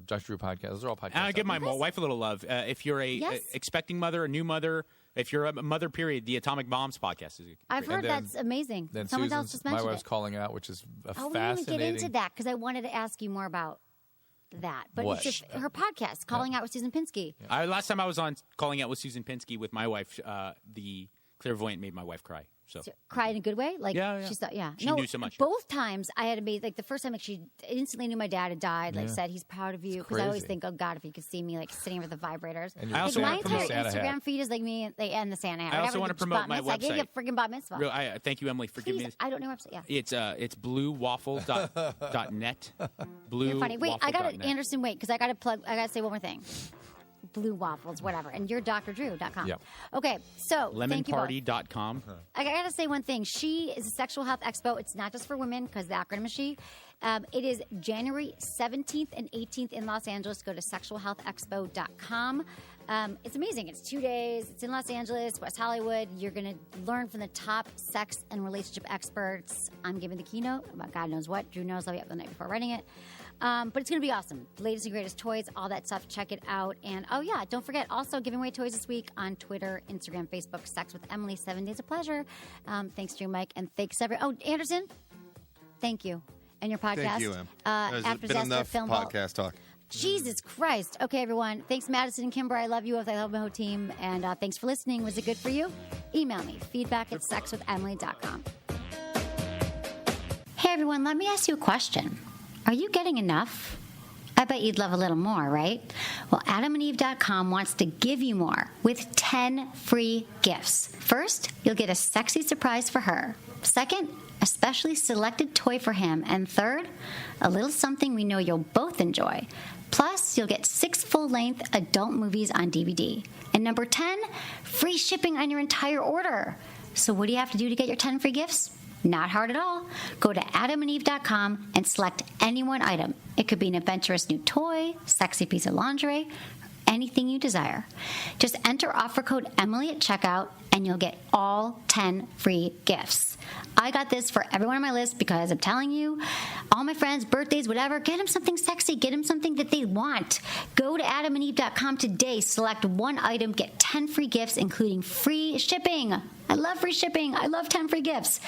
Dr. Drew Podcast. Those are all podcasts. And I'll give my outlets. wife a little love. If you're a expecting mother, a new mother, if you're a mother, period, the Atomic Bombs podcast is. I've heard that's amazing. Then Someone else Susan's, just my mentioned wife's it. calling out, which is a Oh, we fascinating. didn't get into that because I wanted to ask you more about that. But What? it's just her podcast, Calling Out with Susan Pinsky. Last time I was on Calling Out with Susan Pinsky with my wife, the clairvoyant made my wife cry. So Cry in a good way? Like, Yeah. She thought, yeah. She knew so much. Both times I had to be, like, the first time, like, she instantly knew my dad had died, like, Yeah. said he's proud of you. Because I always crazy. think, oh, God, if you could see me, like, sitting with the vibrators. And I also my want to promote entire Santa Instagram hat. feed is like me and the Santa hat. I also Whatever, want to the promote bat my mitzvah. I gave you a website. friggin' bat mitzvah. Thank you, Emily, for giving me Please, this. I don't know your website, yeah. It's bluewaffle.net. You're funny. Wait, I got to, Bluewaffle.net. Anderson, wait, because I got to say one more thing. Blue waffles, whatever. And you're drdrew.com. Yep. Okay, so thank you both. Lemonparty.com. I got to say one thing. She is a sexual health expo. It's not just for women because the acronym is she. It is January 17th and 18th in Los Angeles. Go to sexualhealthexpo.com. It's amazing. It's 2 days. It's in Los Angeles, West Hollywood. You're going to learn from the top sex and relationship experts. I'm giving the keynote about God knows what. Drew knows I'll be up the night before writing it. But it's going to be awesome. The latest and greatest toys, all that stuff. Check it out. And, oh, yeah, don't forget, also giving away toys this week on Twitter, Instagram, Facebook, Sex with Emily, 7 Days of Pleasure. Thanks, Drew, Mike, and thanks, everyone. Oh, Anderson, thank you. And your podcast. Thank you, Em. After There's been Disaster enough Film Vault. podcast talk. Jesus Christ. Okay, everyone. Thanks, Madison and Kimber. I love you. I love my whole team. And thanks for listening. Was it good for you? Email me, feedback@sexwithemily.com. Hey, everyone. Let me ask you a question. Are you getting enough? I bet you'd love a little more, right? Well, AdamandEve.com wants to give you more with 10 free gifts. First, you'll get a sexy surprise for her. Second, a specially selected toy for him. And third, a little something we know you'll both enjoy. Plus, you'll get 6 full-length adult movies on DVD. And number 10, free shipping on your entire order. So what do you have to do to get your 10 free gifts? Not hard at all. Go to adamandeve.com and select any one item. It could be an adventurous new toy, sexy piece of lingerie, anything you desire. Just enter offer code Emily at checkout and you'll get all 10 free gifts. I got this for everyone on my list because I'm telling you, all my friends, birthdays, whatever, get them something sexy, get them something that they want. Go to adamandeve.com today, select one item, get 10 free gifts, including free shipping. I love free shipping. I love 10 free gifts.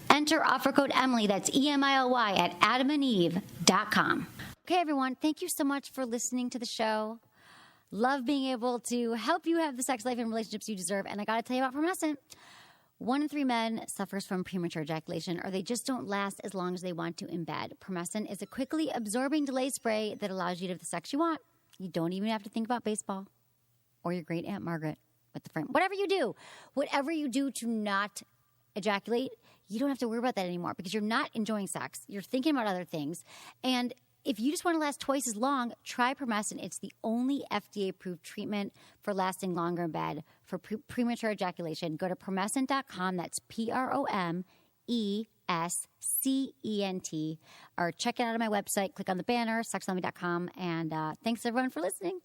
Enter offer code Emily, that's EMILY, at adamandeve.com. Okay, everyone, thank you so much for listening to the show. Love being able to help you have the sex life and relationships you deserve. And I got to tell you about Promescent. 1 in 3 men suffers from premature ejaculation, or they just don't last as long as they want to in bed. Promescent is a quickly absorbing delay spray that allows you to have the sex you want. You don't even have to think about baseball or your great Aunt Margaret with the frame. Whatever you do to not ejaculate, you don't have to worry about that anymore because you're not enjoying sex. You're thinking about other things. And if you just want to last twice as long, try Promescent. It's the only FDA-approved treatment for lasting longer in bed for premature ejaculation. Go to promescent.com. That's PROMESCENT. Or check it out on my website. Click on the banner, sexonme.com. And thanks, everyone, for listening.